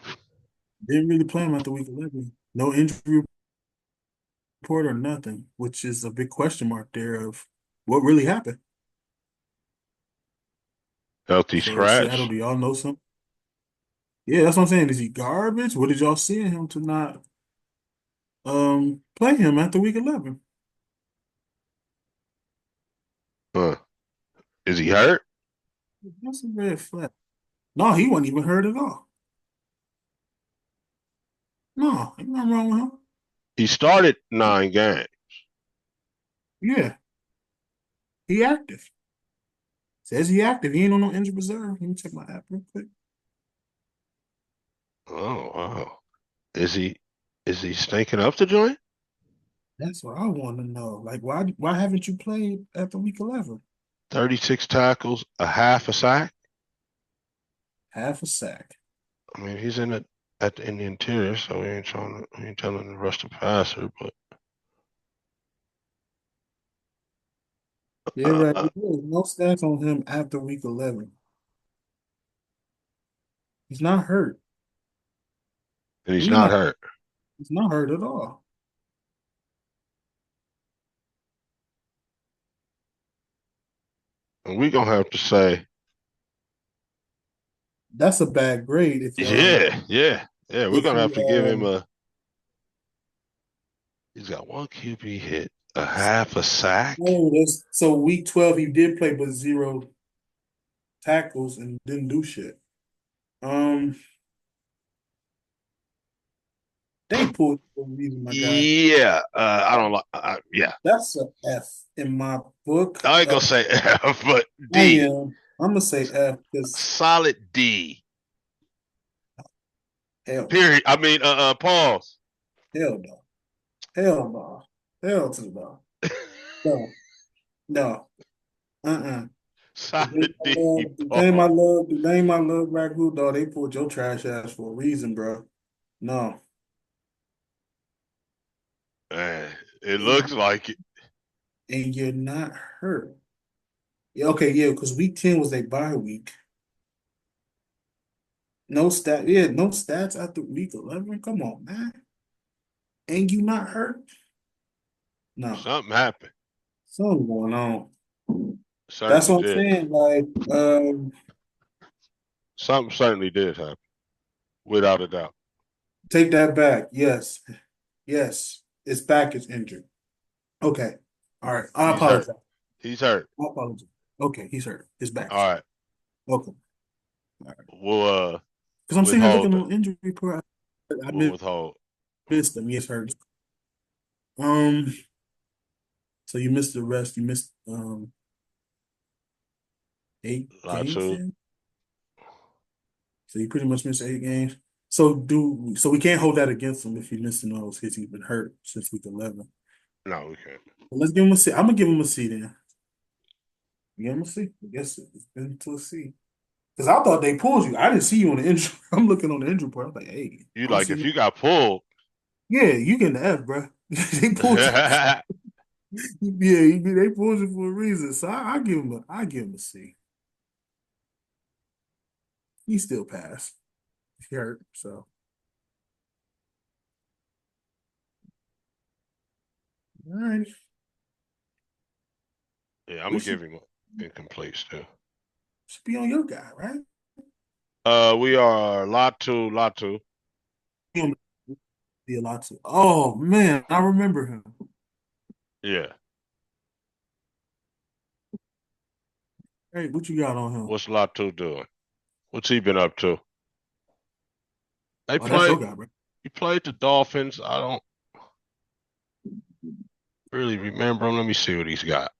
Didn't really play him after week 11. No injury report or nothing, which is a big question mark there of what really happened. Healthy So Seattle, scratch. do y'all know something? Yeah, that's what I'm saying. Is he garbage? What did y'all see in him to not play him after week 11? Huh. Is he hurt? That's a red flag. No, he wasn't even hurt at all. No, ain't nothing wrong with him. He started 9 games. Yeah, he active. Says he active. He ain't on no injured reserve. Let me check my app real quick. Oh wow. Is he stinking up the joint? That's what I want to know. Like, why haven't you played after week 11? 36 tackles, a half a sack. Half a sack. I mean, he's in the interior, so we ain't telling him to rush the passer, but Yeah, uh, right. uh, There's no stats on him after week 11. He's not hurt. and he's He's not not. hurt. He's not hurt at all. And we gonna have to say, That's a bad grade if yeah. We're if gonna have you to give him a. He's got one QB hit, a half a sack. oh, that's so week 12 he did play but zero tackles and didn't do shit. Um, they pulled for a reason, my guy. Yeah, I don't like. Yeah, That's a F in my book. I ain't gonna say F, but I D, am. I'm gonna say F because solid D. hell no, Period. I mean, pause. hell no, hell no, hell to the no, no, no, uh-uh. Solid D. Pause. The name I love, Ragu, dog. They pulled your trash ass for a reason, bro. No, Man, it looks and, like it. and you're not hurt. Yeah, okay, yeah, because week 10 was a bye week. No stat. Yeah, no stats after week 11. Come on, man. Ain't you not hurt? No, Something happened. something going on. That's Certainly what I'm did. saying. Like, Something certainly did happen, without a doubt. take that back. Yes, yes. His back is injured. Okay. All right. I He's hurt. apologize. He's hurt. I apologize. Okay, he's hurt. His back is All hurt. right. Okay. All right. We'll Because I'm sitting here withhold looking that. on injury report. I We'll withhold. missed him. Yes, hurt. Um. So you missed the rest. You missed 8 games Latu. then. So you pretty much missed 8 games. So we can't hold that against him if he missed those hits. He's been hurt since week 11. No, we can't. But let's give him a C. I'm gonna give him a C then. Give him a C. I guess it's been to a C. Because I thought they pulled you. I didn't see you on the injury. I'm looking on the injury report. I'm like, hey, You I don't like see if you. you got pulled. Yeah, you getting the F, bro. They pulled you. Yeah, they pulled you for a reason. So I give him a C. He still passed. He hurt. So all right. Yeah, I'm gonna This give him incomplete still. should be on your guy, right? We are Latu. He on the a lot too. Oh man, I remember him. Yeah. Hey, what you got on him? What's Latu doing? What's he been up to? They Oh, that's played. your guy, bro. He played the Dolphins. I don't really remember him. Let me see what he's got.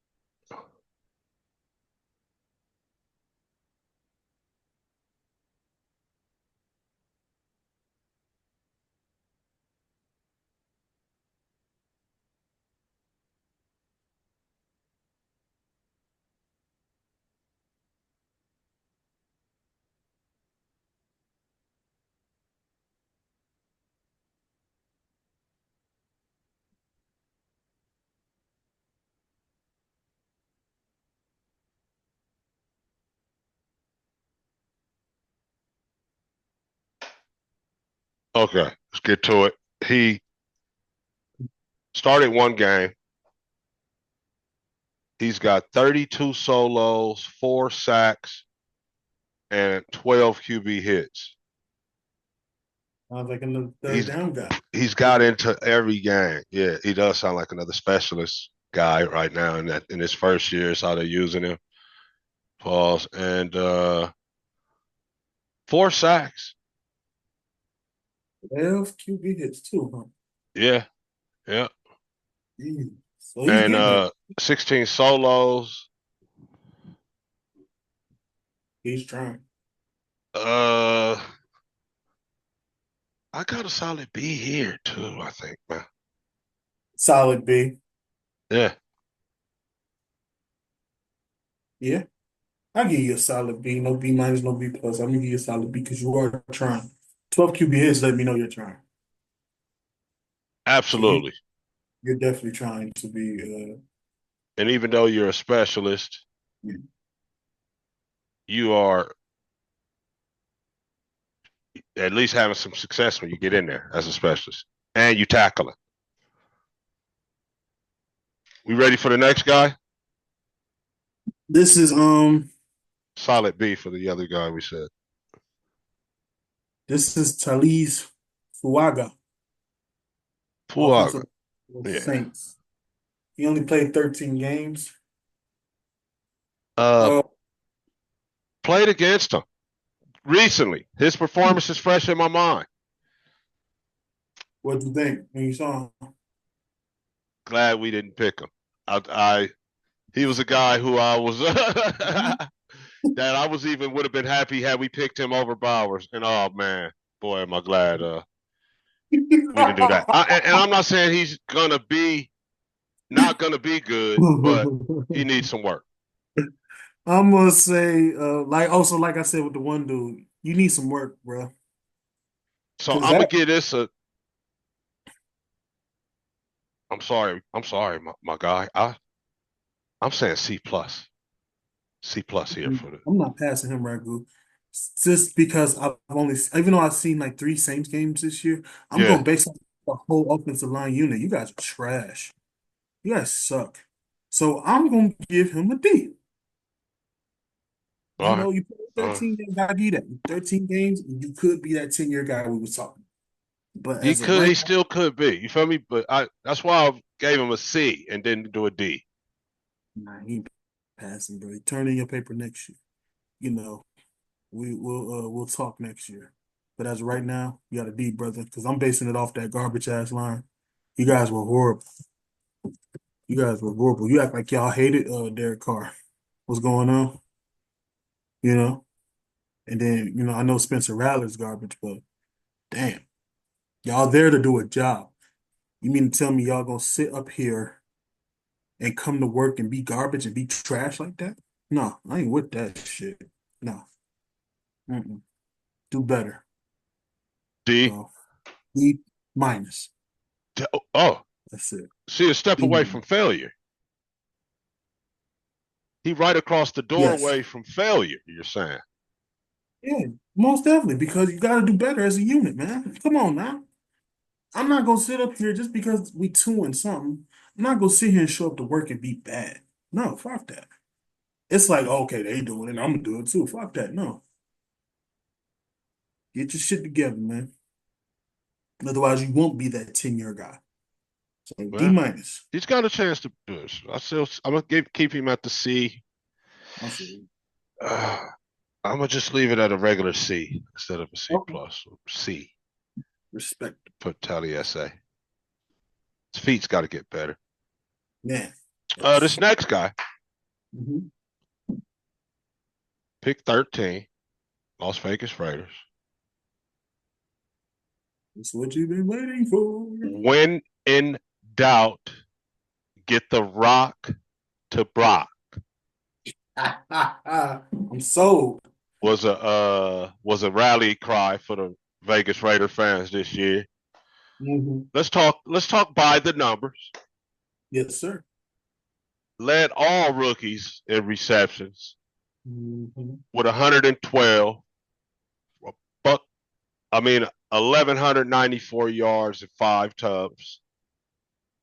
Okay, let's get to it. He started one game. He's got 32 solos, 4 sacks, and 12 QB hits. Sounds like another third He's down guy. he's got into every game. Yeah, he does sound like another specialist guy right now in his first year is how they're using him. Pause. And 4 sacks. 12 QB hits too, huh? Yeah, yeah. So he's And getting there. 16 solos. He's trying. Uh I got a solid B here too, I think, man. Solid B. Yeah. Yeah. I'll give you a solid B. No B minus, no B plus. I'm gonna give you a solid B because you are trying. 12 QB hits let me know you're trying. So Absolutely. you're definitely trying to be And even though you're a specialist, yeah. you are at least having some success when you get in there as a specialist. And you tackle it. We ready for the next guy? This is Solid B for the other guy we said. Talise Fuaga, Puaga. offensive Yeah. Saints. He only played 13 games. Uh Uh, Played against him recently. His performance is fresh in my mind. what do you think when you saw Glad we didn't pick him. I he was a guy who I was him? that I was even would have been happy had we picked him over Bowers. And oh man, boy, am I glad we didn't do that. And I'm not saying he's gonna be not gonna be good, but he needs some work. I'm gonna say, like I said with the one dude, you need some work, bro. So Because I'm gonna that give this a. I'm sorry, my guy. I'm saying C plus, C plus here for the. I'm not passing him, Ragu. just because I've only, even though I've seen like three Saints games this year, I'm Yeah. going based on the whole offensive line unit. You guys are trash. You guys suck. So I'm going to give him a D. You All right. know, you play All right. 13 games, I give that. 13 games, you could be that 10-year guy we was talking. But He as of could. right He still could be. You feel me? But I. That's why I gave him a C and didn't do a D. now, he ain't passing, bro. Turn in your paper next year. You know, we'll talk next year. But as of right now, you got a D, brother, because I'm basing it off that garbage ass line. You guys were horrible. You guys were horrible. You act like y'all hated Derek Carr. What's going on? You know? And then, I know Spencer Rattler's garbage, but damn, y'all there to do a job. You mean to tell me y'all gonna sit up here and come to work and be garbage and be trash like that? No, I ain't with that shit. No. Mm-mm. Do better. D. So D minus. Oh, That's it. see a step D away minus. from failure. He right across the Yes. doorway from failure. You're saying? Yeah, most definitely, because you gotta do better as a unit, man. Come on now. I'm not gonna sit up here just because we two and something. I'm not gonna sit here and show up to work and be bad. No, fuck that. It's like, okay, they doing it, I'm gonna do it too. Fuck that. No. Get your shit together, man. Otherwise, you won't be that 10-year guy. So D Well, minus. he's got a chance to do it. I'm gonna keep him at the C. I feel you. Uh, I'm gonna just leave it at a regular C instead of a C Okay. plus. C. Respect. Put Tally SA. His feet's got to get better. Man. This Yes. next guy, Mhm. pick 13, Las Vegas Raiders. That's what you've been waiting for. When in doubt, get the Rock to Brock. I'm sold. Was a rally cry for the Vegas Raider fans this year. Mhm. Let's talk by the numbers. Yes, sir. Led all rookies in receptions Mhm. with 112. Buck, I mean 1,194 yards and 5 tubs.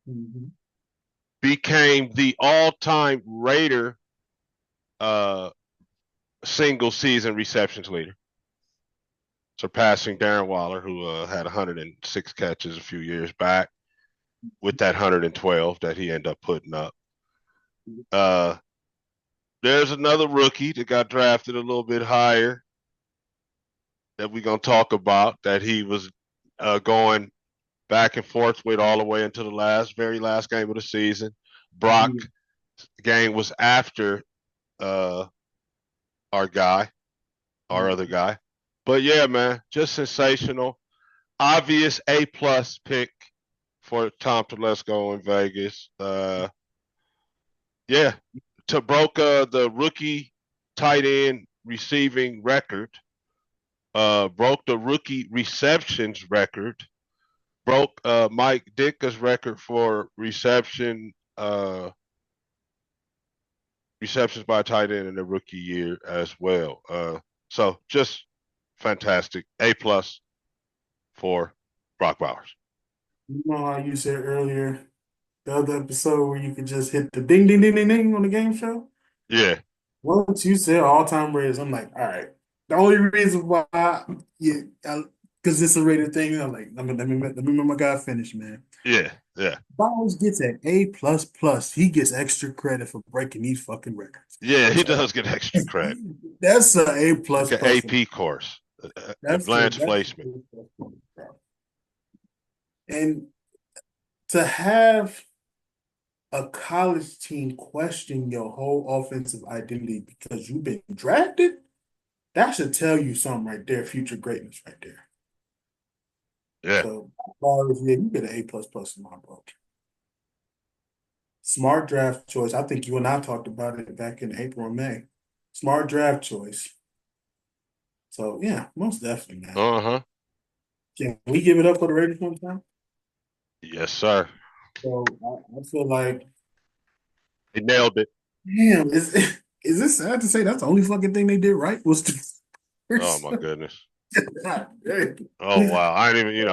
Mhm. Became the all-time Raider uh, single season receptions leader, surpassing Darren Waller, who had 106 catches a few years back with that 112 that he ended up putting up. Uh, there's another rookie that got drafted a little bit higher that we're going to talk about that he was going back and forth with all the way into the very last game of the season. Brock Mhm. game was after uh, our guy, our other Mhm. guy. But yeah, man, just sensational. Obvious A plus pick for Tom Telesco in Vegas. Yeah, to broke the rookie tight end receiving record. Broke the rookie receptions record. Broke Mike Ditka's record for receptions by tight end in the rookie year as well. So just fantastic. A plus for Brock Bowers. You know how you said earlier, the other episode where you could just hit the ding, ding, ding, ding, ding on the game show? Yeah, Once you said all-time Raiders, I'm like, all right. The only reason why, yeah, because it's a Raider thing, I'm like, let me my guy finish, man. yeah, yeah, Bowers gets an A plus plus. He gets extra credit for breaking these fucking records. yeah. He So does get extra credit, that's an A plus like an plus. AP course, advanced That's placement. and to have a college team question your whole offensive identity because you've been drafted, that should tell you something right there, future greatness right there. Yeah. So, Bowers, yeah, you get an A plus plus in my book. Smart draft choice. I think you and I talked about it back in April or May. Smart draft choice. So yeah, most definitely, man. Uh huh. Can we give it up for the Raiders one time? Yes, sir. So I feel like, He nailed it. damn, is is this sad to say that's the only fucking thing they did right was to Oh my goodness. God dang. Oh wow. I ain't even,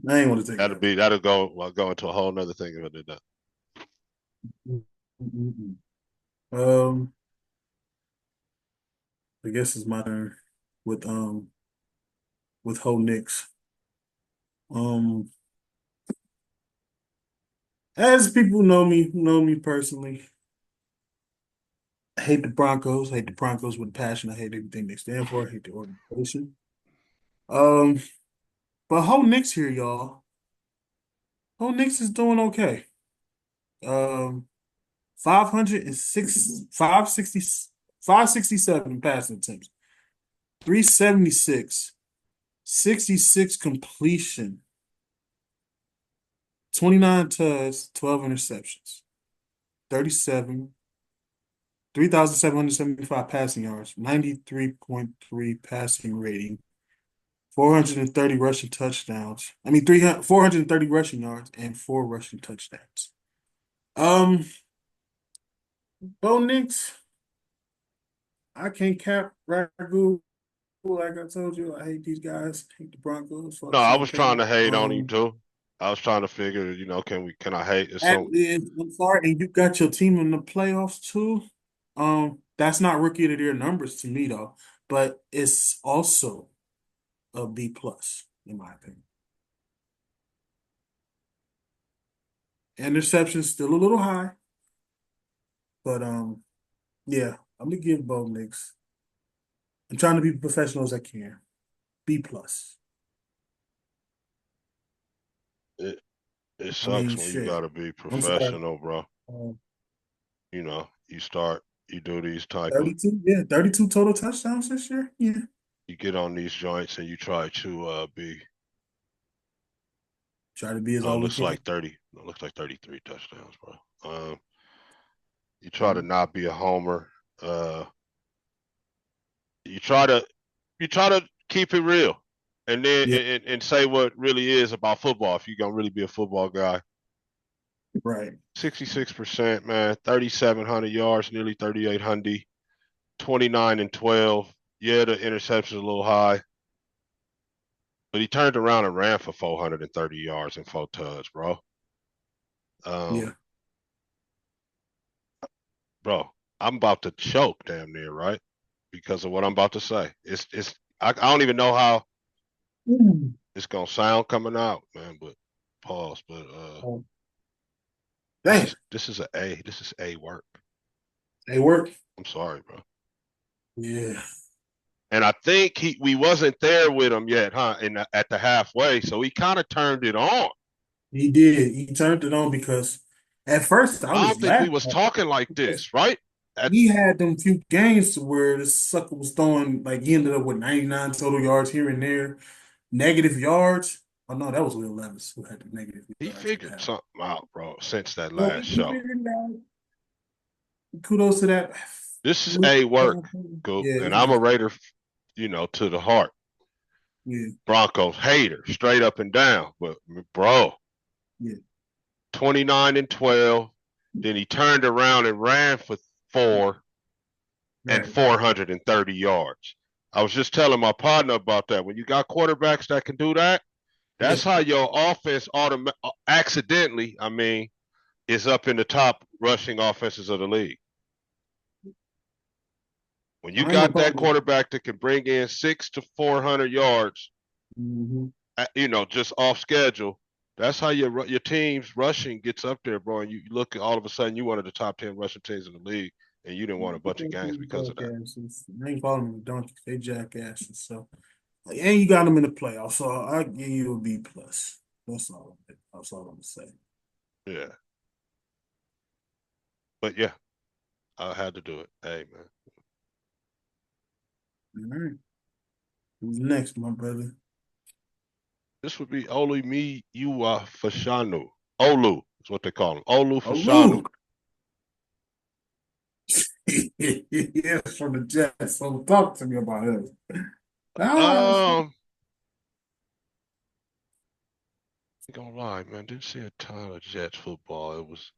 I ain't want to take that. that'll go into a whole nother thing if I did that. Mm-mm. Um, I guess it's my turn with Ho Knicks. Um, as people who know me personally, I hate the Broncos. I hate the Broncos with a passion. I hate everything they stand for. I hate the organization. Um, but Ho Knicks here, y'all. Ho Knicks is doing okay. Um, 506, 560, 567 passing attempts, 376, 66 completion, 29 touchdowns, 12 interceptions, 37, 3,775 passing yards, 93.3 passing rating, 430 rushing touchdowns. I mean, 300, 430 rushing yards and four rushing touchdowns. Um, Bo Nix, I can't cap Ragu. Like I told you, I hate these guys. I hate the Broncos. No, Fuck I Sean was trying Payton. to hate on him too. I was trying to figure, can I hate at some I'm sorry, and you got your team in the playoffs too. That's not rookie of the year numbers to me though, but it's also a B plus in my opinion. Interception still a little high, but yeah, I'm gonna give Bo Nix. I'm trying to be professional as I can. B plus. it, it I sucks mean, when you shit. gotta be I'm sorry. professional, bro. Um, You do these type of 32, yeah, 32 total touchdowns this year. Yeah, you get on these joints and you try to be try to be as oh, all it we looks can. like 30. It looks like 33 touchdowns, bro. You try to Mm, not be a homer. Uh, you try to keep it real, and then yeah, and say what really is about football. If you're gonna really be a football guy, right. 66%, man, 3,700 yards, nearly 3,800, 29 and 12. Yeah, the interception's a little high, but he turned around and ran for 430 yards and four touchdowns, bro. Yeah, Um, bro, I'm about to choke damn near, right? Because of what I'm about to say. I don't even know how mm. it's gonna sound coming out, man, but pause. But Oh, this damn, is this is a A. This is A work. they work. I'm sorry, bro. Yeah, And I think we wasn't there with him yet, huh? At the halfway, so he kind of turned it on. he did. He turned it on because at first I I don't was think we laughing was at him talking like because this, right? At he had them few games to where the sucker was throwing like he ended up with 99 total yards here and there, negative yards. Oh no, that was Will Levis who had the negative he yards at the figured half. something out, bro, since that So last he show. figured it out. Kudos to that. This is A work, Goop, Yeah, and this I'm a man. Raider, to the heart. Yeah, Broncos hater, straight up and down. But bro, yeah, 29 and 12. Then he turned around and ran for four and right. 430 yards. I was just telling my partner about that. When you got quarterbacks that can do that, Yeah, that's how your offense accidentally, is up in the top rushing offenses of the league. When you I ain't gonna got that problem with it. quarterback that can bring in 600 to 400 yards, Hmm. just off schedule, that's how your team's rushing gets up there, bro. And you look at all of a sudden you one of the top 10 rushing teams in the league, and you didn't won a bunch of games because of that. Jackasses. I ain't calling them donkeys. They jackasses. So, and you got them in the playoffs. So I give you a B plus. That's all. That's all I'm gonna say. Yeah, but yeah, I had to do it. Hey man, All right. Who's next, my brother? this would be Olu me you Fashanu. Olu is what they call him. Olu Oh, Fashanu. Luke. Yes, from the Jets. So talk to me about him. Ah, Um, ain't gonna lie, man. Didn't see a ton of Jets football. It was,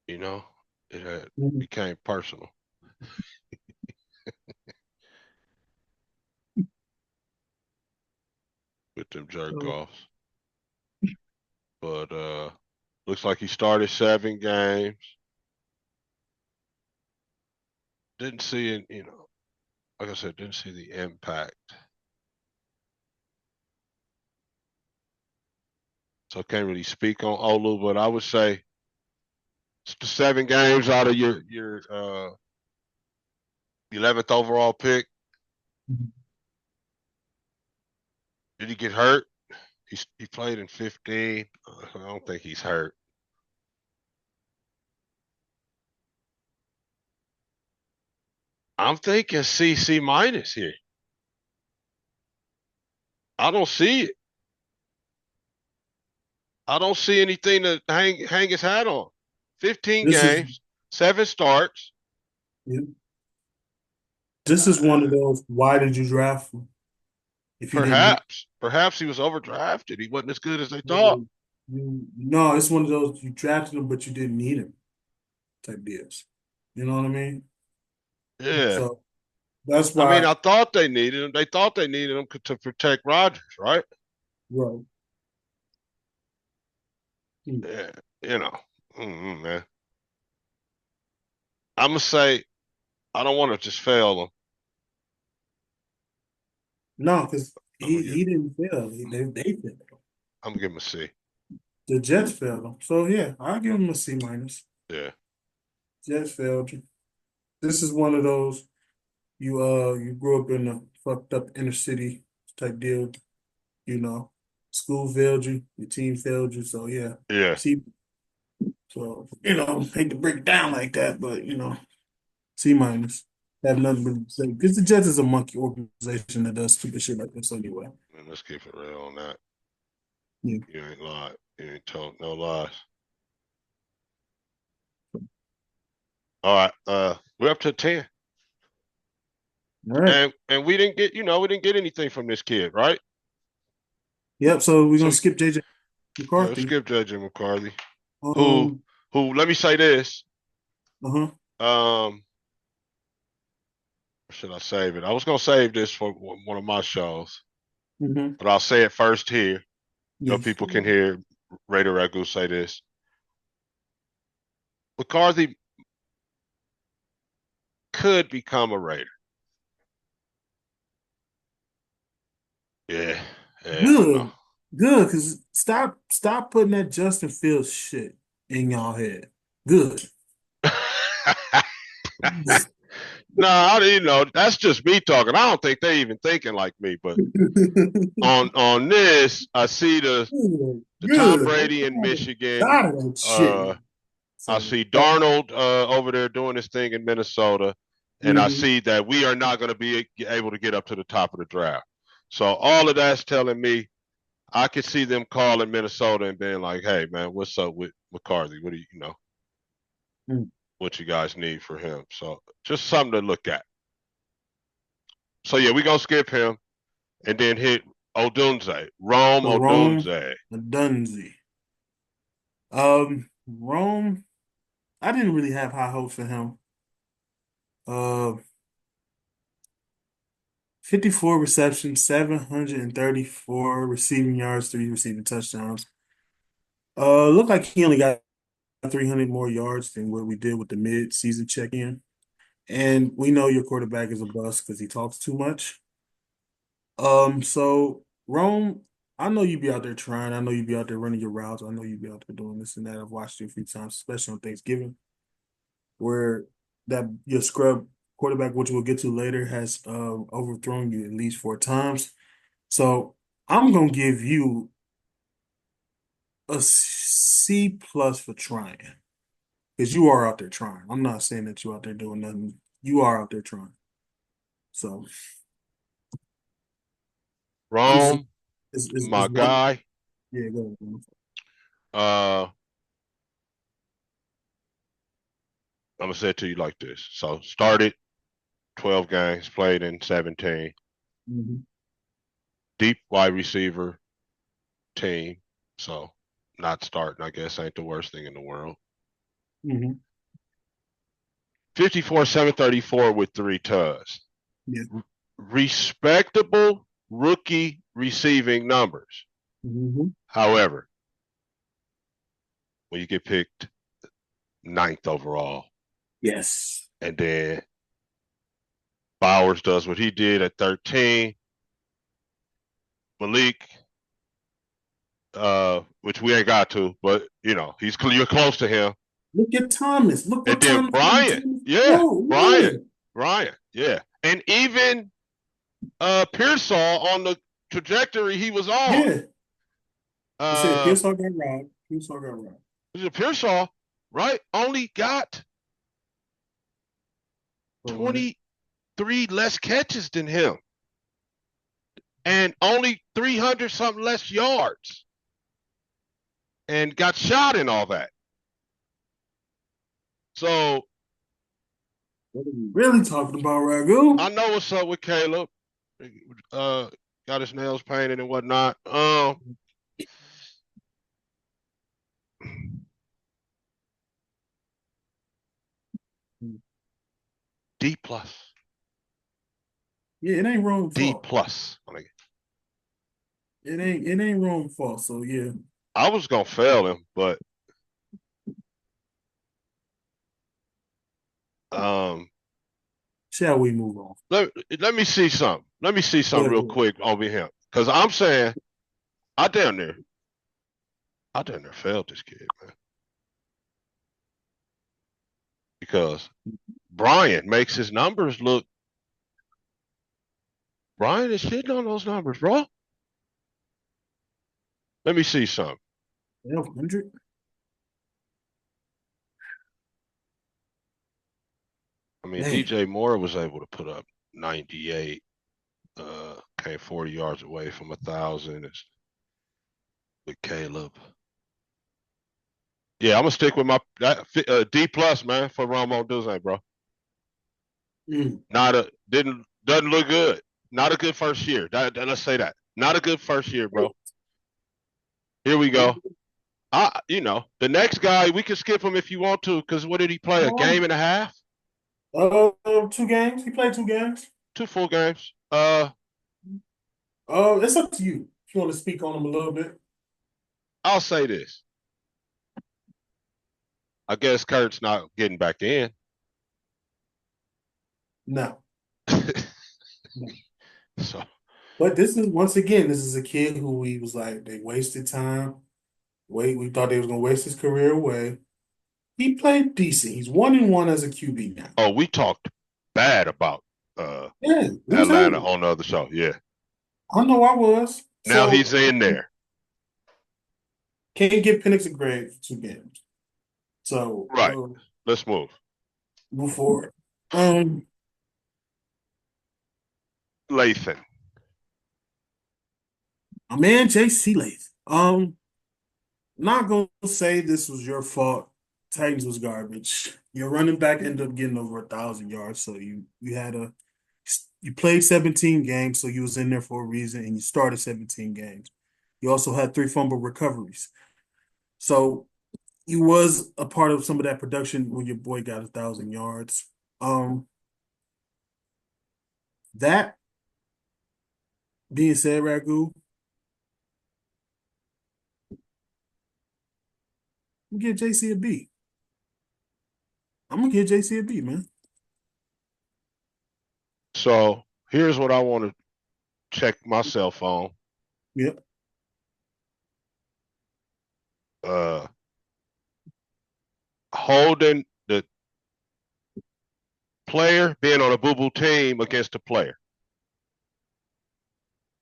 you know, it had became personal. with them jerk So, offs. But looks like he started 7 games. Didn't see it, like I said, didn't see the impact. So I can't really speak on Olu, but I would say it's the 7 games out of your 11th overall pick. Did he get hurt? He played in 15. I don't think he's hurt. I'm thinking C minus here. I don't see it. I don't see anything to hang his hat on. 15 this is games, 7 starts. yeah, this is one of Uh, those. Why did you draft him if you didn't need? perhaps he was overdrafted. He wasn't as good as they thought. You, no, it's one of those you drafted him, but you didn't need him type deals. You know what I mean? Yeah. So that's I mean, why. I thought they needed him. They thought they needed him to protect Rodgers, right? Right. Hmm. Yeah. You know, man. I'm gonna say I don't want to just fail him. No, because I'm gonna he didn't fail. They failed. I'm gonna give him a C. The Jets failed him. So yeah, I'll give him a C minus. Yeah. Jets failed you. This is one of those you grew up in a fucked up inner city type deal, you know. School failed you, your team failed you, so yeah. Yeah. C so hate to break it down like that, but C minus. Have nothing but to say. Because the Jets is a monkey organization that does stupid shit like this anyway. Man, let's keep it real on that. Yeah. You ain't lied. You ain't told no lies. All right. We're up to 10. All right. And we didn't get anything from this kid, right? Yep, so we're gonna So skip JJ yeah, let's McCarthy. skip JJ McCarthy. Who Um, let me say this. uh-huh. Um should I save it? I was gonna save this for one of my shows, Mm-hmm. but I'll say it first here. So Yes. people can hear Raider Ragu say this. McCarthy could become a Raider. Yeah. Yeah, I know. Good. Good, because stop putting that Justin Fields shit in y'all head. Good. No, that's just me talking. I don't think they even thinking like me. But on this, I see the Tom Good. Brady in Michigan. Tired of that shit. Uh, I So, see Darnold over there doing his thing in Minnesota, and I mhm. see that we are not going to be able to get up to the top of the draft. So all of that's telling me I could see them calling Minnesota and being like, "Hey, man, what's up with McCarthy? What do what you guys need for him?" So just something to look at. So yeah, we gonna skip him and then hit Odunze, Rome So Rome, Odunze. Dunzy. Rome, I didn't really have high hopes for him. Uh, 54 receptions, 734 receiving yards, 3 receiving touchdowns. Looked like he only got 300 more yards than what we did with the mid-season check-in. And we know your quarterback is a bust because he talks too much. So Rome, I know you be out there trying. I know you be out there running your routes. I know you be out there doing this and that. I've watched you a few times, especially on Thanksgiving, where that your scrub quarterback, which we'll get to later, has overthrown you at least 4 times. So I'm gonna give you a C plus for trying because you are out there trying. I'm not saying that you out there doing nothing. You are out there trying. So this Rome, is my one. guy. Yeah, go ahead. Uh, I'm gonna say it to you like this. So started 12 games, played in 17. Mhm. Deep wide receiver team. So not starting, I guess, ain't the worst thing in the world. Mhm. 54, 734 with 3 tugs. Yeah. Respectable, rookie receiving numbers. Mm-hmm. However, when you get picked ninth overall, Yes. and then Bowers does what he did at 13, Malik, which we ain't got to, but you're close to him. Look at Thomas. Look And what then Thomas Bryant, did. yeah, Oh, yeah. Bryant, yeah, and even Pearsall on the trajectory he was on. Yeah. You said Uh, Pearsall got robbed. Pearsall got robbed. Pearsall, right? Only got Oh, on it. 23 less catches than him, and only 300 something less yards, and got shot and all that. So What are we really talking about, Ragu? I know what's up with Caleb. Uh, got his nails painted and whatnot. D plus, Yeah, it ain't wrong D fault. plus. It ain't wrong fault. So yeah. I was gonna fail him, but um, Shall we move on? let let me see something. Let me see Go something real ahead. quick over him, because I'm saying I damn near, I damn near failed this kid, man, because Bryant makes his numbers look. Bryant is shitting on those numbers, bro. Let me see something. 1,200. I mean, Dang. DJ Moore was able to put up 98. Came 40 yards away from 1,000 with Caleb. Yeah, I'm gonna stick with my D plus, man, for Ramo Duzane, bro. Mm. Not a didn't doesn't look good. Not a good first year. Let's say that. Not a good first year, bro. Here we go. The next guy we can skip him if you want to, because what did he play? A game and a half? 2 games. He played 2 games. Two full games. It's up to you. If you want to speak on him a little bit. I'll say this. I guess Kurt's not getting back in. No. No. So But this is a kid who we was like, they wasted time. We thought they was gonna waste his career away. He played decent. He's 1-1 as a QB now. we talked bad about uh Yeah, we was Atlanta hating. on the other show. Yeah. I know I was. Now So he's in there. can't give Penix a grade for 2 games. So Right. Let's move. move forward. Um, Lathan. my man JC Lath. Not gonna say this was your fault. Titans was garbage. Your running back ended up getting over 1,000 yards, so you played 17 games, so you was in there for a reason, and you started 17 games. You also had 3 fumble recoveries, so you was a part of some of that production when your boy got 1,000 yards. Um, that being said, Ragu, I'm gonna give JC a B. I'm gonna give JC a B, man. So here's what I want to check my cell phone. Yep. Uh Holding the player being on a boo-boo team against the player.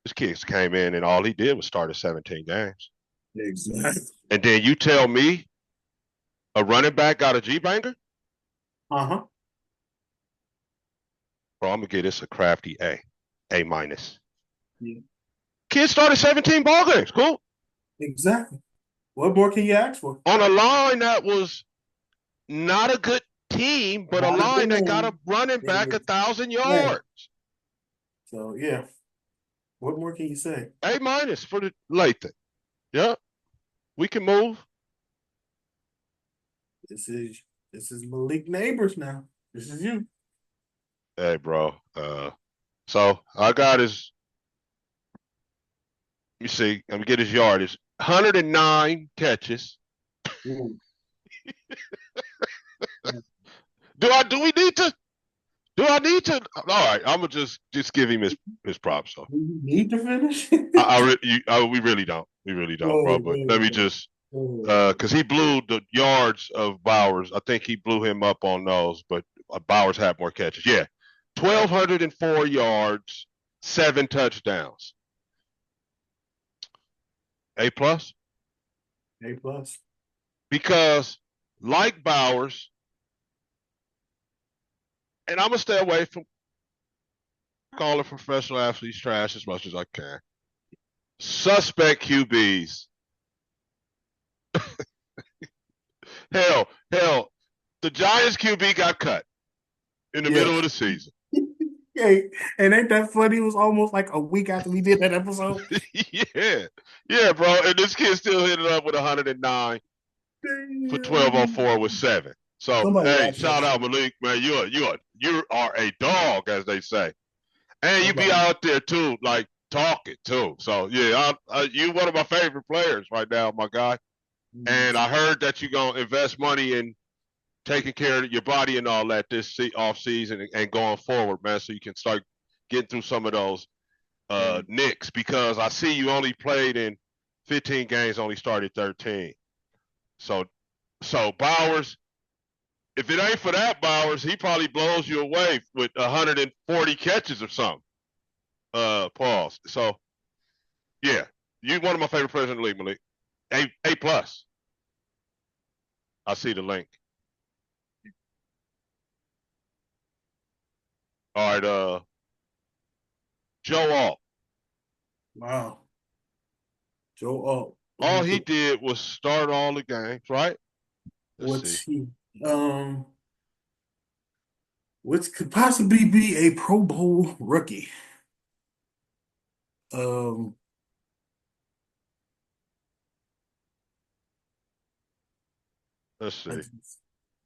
This kid came in and all he did was start at 17 games. Exactly. And then you tell me a running back got a G-banger? Uh-huh. Bro, I'm going to give this a crafty A. A minus. Yeah. Kid started 17 ball games. Cool. Exactly. What more can you ask for? On a line that was not a good team, but a Not a good line that got a name. running back 1,000 Yeah. yards. So yeah. What more can you say? A minus for the Lathan. Yeah, we can move. This is this is Malik Neighbors now. This is you. Hey, bro. So I got his Let me see. Let me get his yardage. 109 catches. Ooh. Do we need to? Do I need to? All right, I'm gonna just give him his props. So You need to finish? we really don't. We really don't, bro. Whoa, But let me whoa, just whoa. because he blew the yards of Bowers. I think he blew him up on those, but Bowers had more catches. Yeah, 1,204 yards, 7 touchdowns. A plus A plus. because like Bowers, and I'm gonna stay away from calling professional athletes trash as much as I can. Suspect QBs. Hell, the Giants QB got cut in the Yeah. middle of the season. Hey, and ain't that funny? It was almost like a week after we did that episode. Yeah, yeah, bro. And this kid still hit it up with 109 for Damn. 1204 with 7. So Somebody hey, watch that shout out shit. Malik, man. You are a dog, as they say, and you be Somebody. out there too, like talking too. So yeah, you one of my favorite players right now, my guy. And I heard that you're gonna invest money in taking care of your body and all that this off season and going forward, man, so you can start getting through some of those nicks because I see you only played in 15 games, only started 13. So Bowers, if it ain't for that Bowers, he probably blows you away with 140 catches or something. Pause. So yeah, you one of my favorite players in the league, Malik. A plus. I see the link. All right, Joe Alt. Wow. Joe Alt. All he did was start all the games, right? Let's see. What's he? Um, which could possibly be a Pro Bowl rookie. Um, Let's I see. just,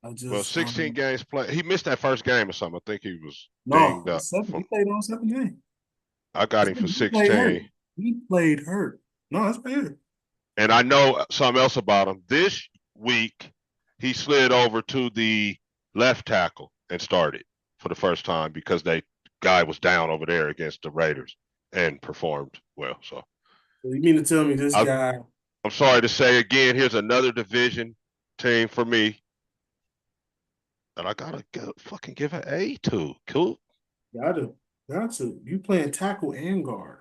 I Well, just, 16 games played. He missed that first game or something. I think he was no, dinged up seven. He from. played all 7 games. I got him for He played hurt. 16. He played hurt. No, that's fair. And I know something else about him. This week, he slid over to the left tackle and started for the first time because they guy was down over there against the Raiders and performed well. So So you mean to tell me this I, guy I'm sorry to say again, here's another division team for me that I gotta fucking give an A to. Cool. gotta, you playing tackle and guard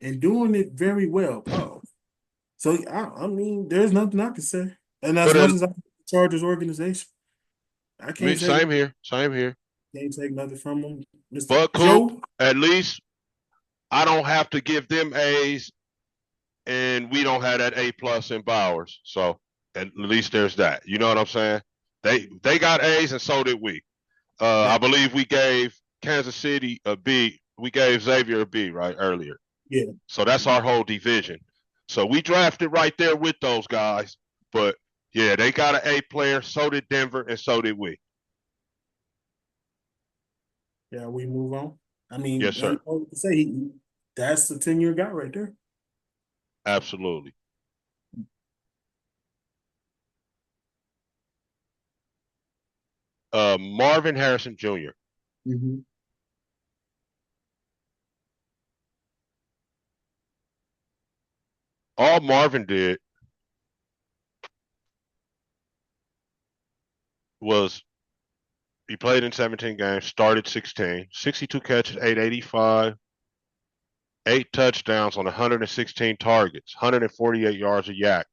and doing it very well, Paul. So I mean, there's nothing I can say. And as But much as I charge his organization, I same here, same here. can't take nothing from him. Mr. But Coop, Joe, at least I don't have to give them A's, and we don't have that A plus in Bowers. So at least there's that. You know what I'm saying? They got A's, and so did we. I that believe we gave Kansas City a B. We gave Xavier a B right earlier. yeah, So that's our whole division. So we drafted right there with those guys. But yeah, they got an A player. So did Denver, and so did we. yeah, we move on. I Yes, mean, sir. to say that's the 10-year guy right there. Absolutely. Marvin Harrison Jr. Mm-hmm. All Marvin did was he played in 17 games, started 16, 62 catches, 885, 8 touchdowns on 116 targets, 148 yards a yak.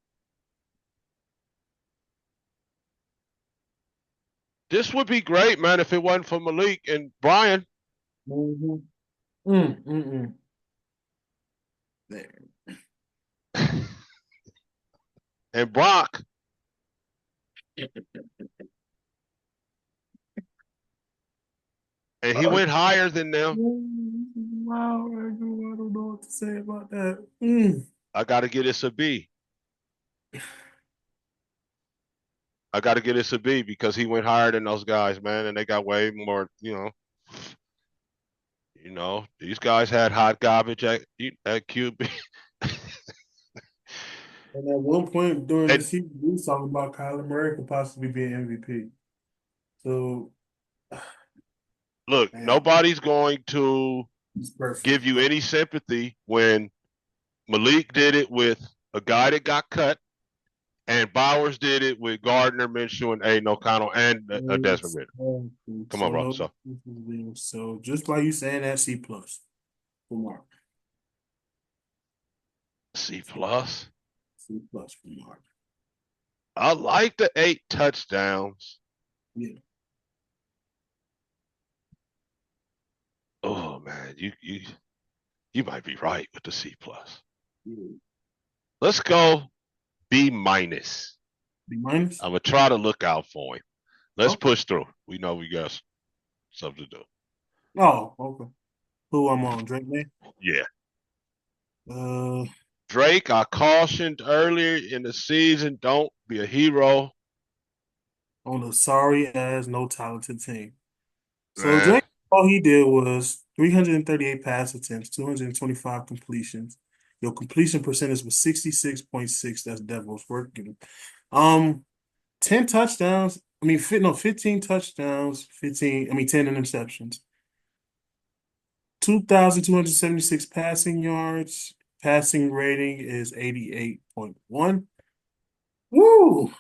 This would be great, man, if it wasn't for Malik and Brian Mm-hmm. Mm-mm. and Brock, and he went higher than them. Wow, I don't know what to say about that. Mm. I got to get this a B. I got to get this a B because he went higher than those guys, man, and they got way more. These guys had hot garbage at QB. And at one point during the And season, we was talking about Kyler Murray could possibly be an MVP. So, look, man, nobody's going to he's perfect. give you But any sympathy when Malik did it with a guy that got cut, and Bowers did it with Gardner Minshew and Aiden O'Connell and Desmond Ridder. Come on, so bro. no, So so just by you saying that, C plus for Mark, C plus. C plus for Mark. I like the 8 touchdowns. Yeah, Oh man, you might be right with the C plus. yeah. Let's go B minus. B minus. I'm gonna try to look out for him. Let's Okay. push through. We know we got something to do. Oh, okay. Who I'm on, Drake May? Yeah. Uh, Drake, I cautioned earlier in the season, don't be a hero. on a sorry ass, no talented team. So Man, Drake, all he did was 338 pass attempts, 225 completions. Your completion percentage was 66.6. That's devil's working. Um, 10 touchdowns. I mean, 15 touchdowns, 15, I mean, 10 interceptions. 2,276 passing yards. Passing rating is 88.1. Woo!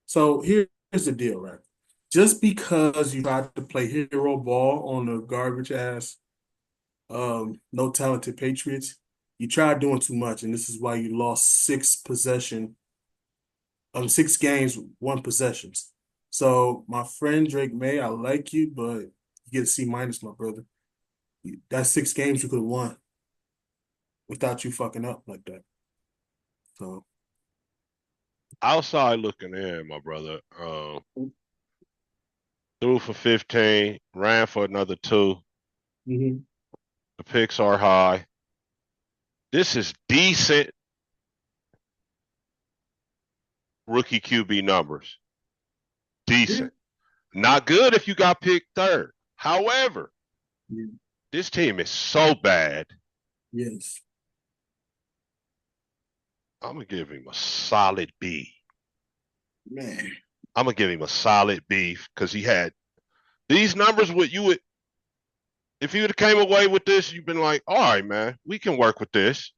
So here's the deal, right? Just because you tried to play hero ball on the garbage ass, no talented Patriots, you tried doing too much, and this is why you lost 6 games, 1 possessions. So my friend Drake May, I like you, but you get a C minus, my brother. That's 6 games you could have won without you fucking up like that. So outside looking in, my brother. Threw for 15, ran for another two. mhm. The picks are high. This is decent rookie QB numbers. Yeah. Decent. Not good if you got picked third. However, Yeah. this team is so bad. Yes, I'm gonna give him a solid B. man. I'm gonna give him a solid B because he had these numbers. What you would, if you would have came away with this, you've been like, all right, man, we can work with this.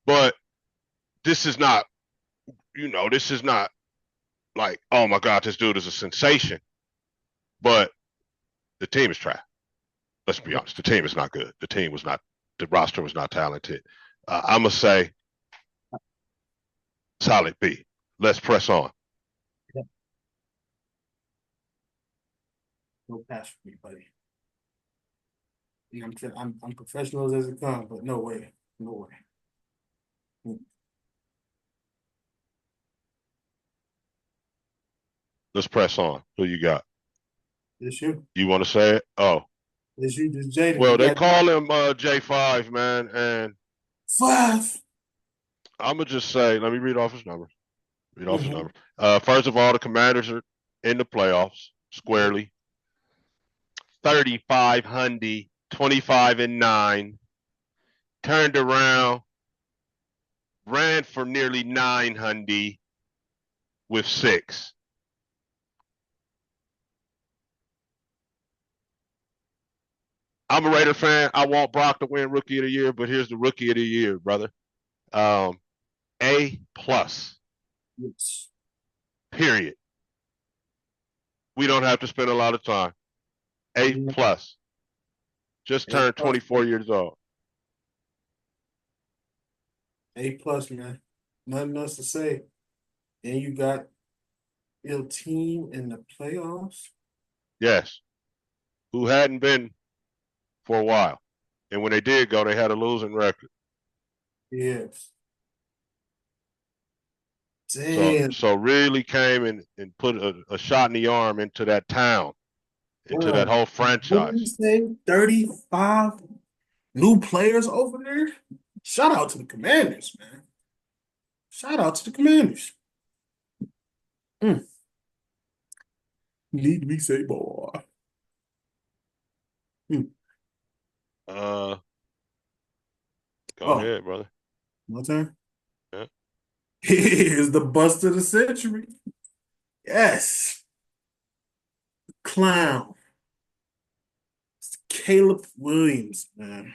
But this is not, this is not like, oh my God, this dude is a sensation. But the team is trash. Let's be honest. The team is not good. The roster was not talented. I'm gonna say solid B. Let's press on. No pass for me, buddy. I'm professional as it comes, but no way, no way. Mm. Let's press on. Who you got? It's you, You want to say it? Oh, it's you, it's Jaden. well, You they got call him J5, man, and 5. I'm gonna just say, let me read off his numbers. Read off his Mm-hmm. numbers. First of all, the Commanders are in the playoffs Yep. squarely. 3,500, 25-9. Turned around, ran for nearly 900 with 6. I'm a Raider fan. I want Brock to win Rookie of the Year, but here's the Rookie of the Year, brother. Um, A plus. Yes. Period. We don't have to spend a lot of time. A Mm, plus. Just A turned plus, 24 years old. A plus, man. Nothing else to say. And you got your team in the playoffs. Yes. Who hadn't been for a while. And when they did go, they had a losing record. Yes. So Damn, so really came and put a shot in the arm into that town, into that bro. whole What did you franchise. say? 35 new players over there? Shout out to the Commanders, man. Shout out to the Commanders. Mm. Need to be say, boy. Mm. Uh, go Oh, ahead, brother. my turn. Yeah. Here's the bust of the century. Yes, clown. Caleb Williams, man.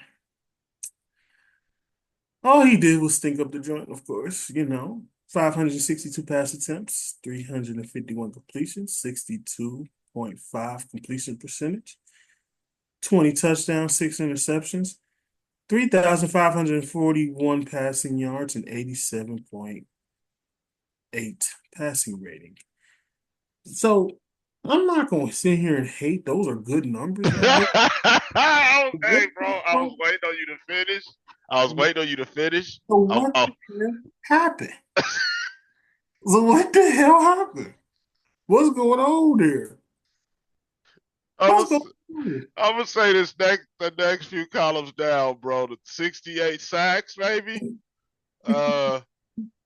All he did was stink up the joint, of course, 562 pass attempts, 351 completions, 62.5 completion percentage, 20 touchdowns, 6 interceptions, 3,541 passing yards, and 87.8 passing rating. So I'm not going to sit here and hate. Those are good numbers, man. But Okay, what bro. the I was fuck? waiting on you to finish. I was waiting on you to finish. So I, what I, the hell happened? So what the hell happened? What's going on there? I What's going was on? I'm gonna say this the next few columns down, bro. The 68 sacks, maybe. Uh,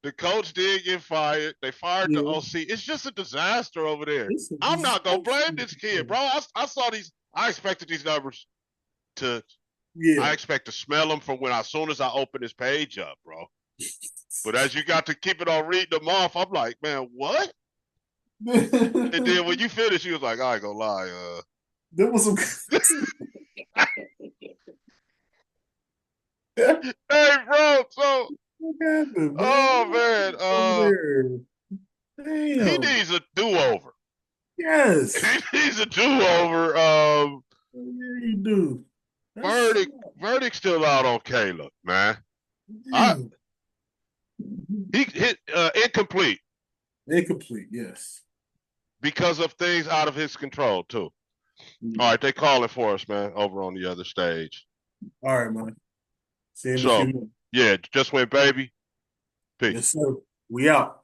the coach did get fired. They fired the Yeah, OC. It's just a disaster over there. it's a I'm not gonna blame disaster. this kid, bro. I saw these. I expected these numbers to. I Yeah. expect to smell them from when as soon as I open this page up, bro. But as you got to keep it on reading them off, I'm like, man, what? And then when you finish, you was like, I ain't gonna lie. There was some. Hey, bro. So, What happened, man? oh What man. happened over there? He Damn. needs a do over. Yes. He needs a do over. Yeah, you do. That's Verdict still out on Caleb, man. I damn. he hit incomplete Incomplete. Yes. because of things out of his control too. All Yeah. right, they calling for us, man, over on the other stage. All right, man. See you in a few So minutes. yeah, just went baby. Yes, Peace. sir. We out.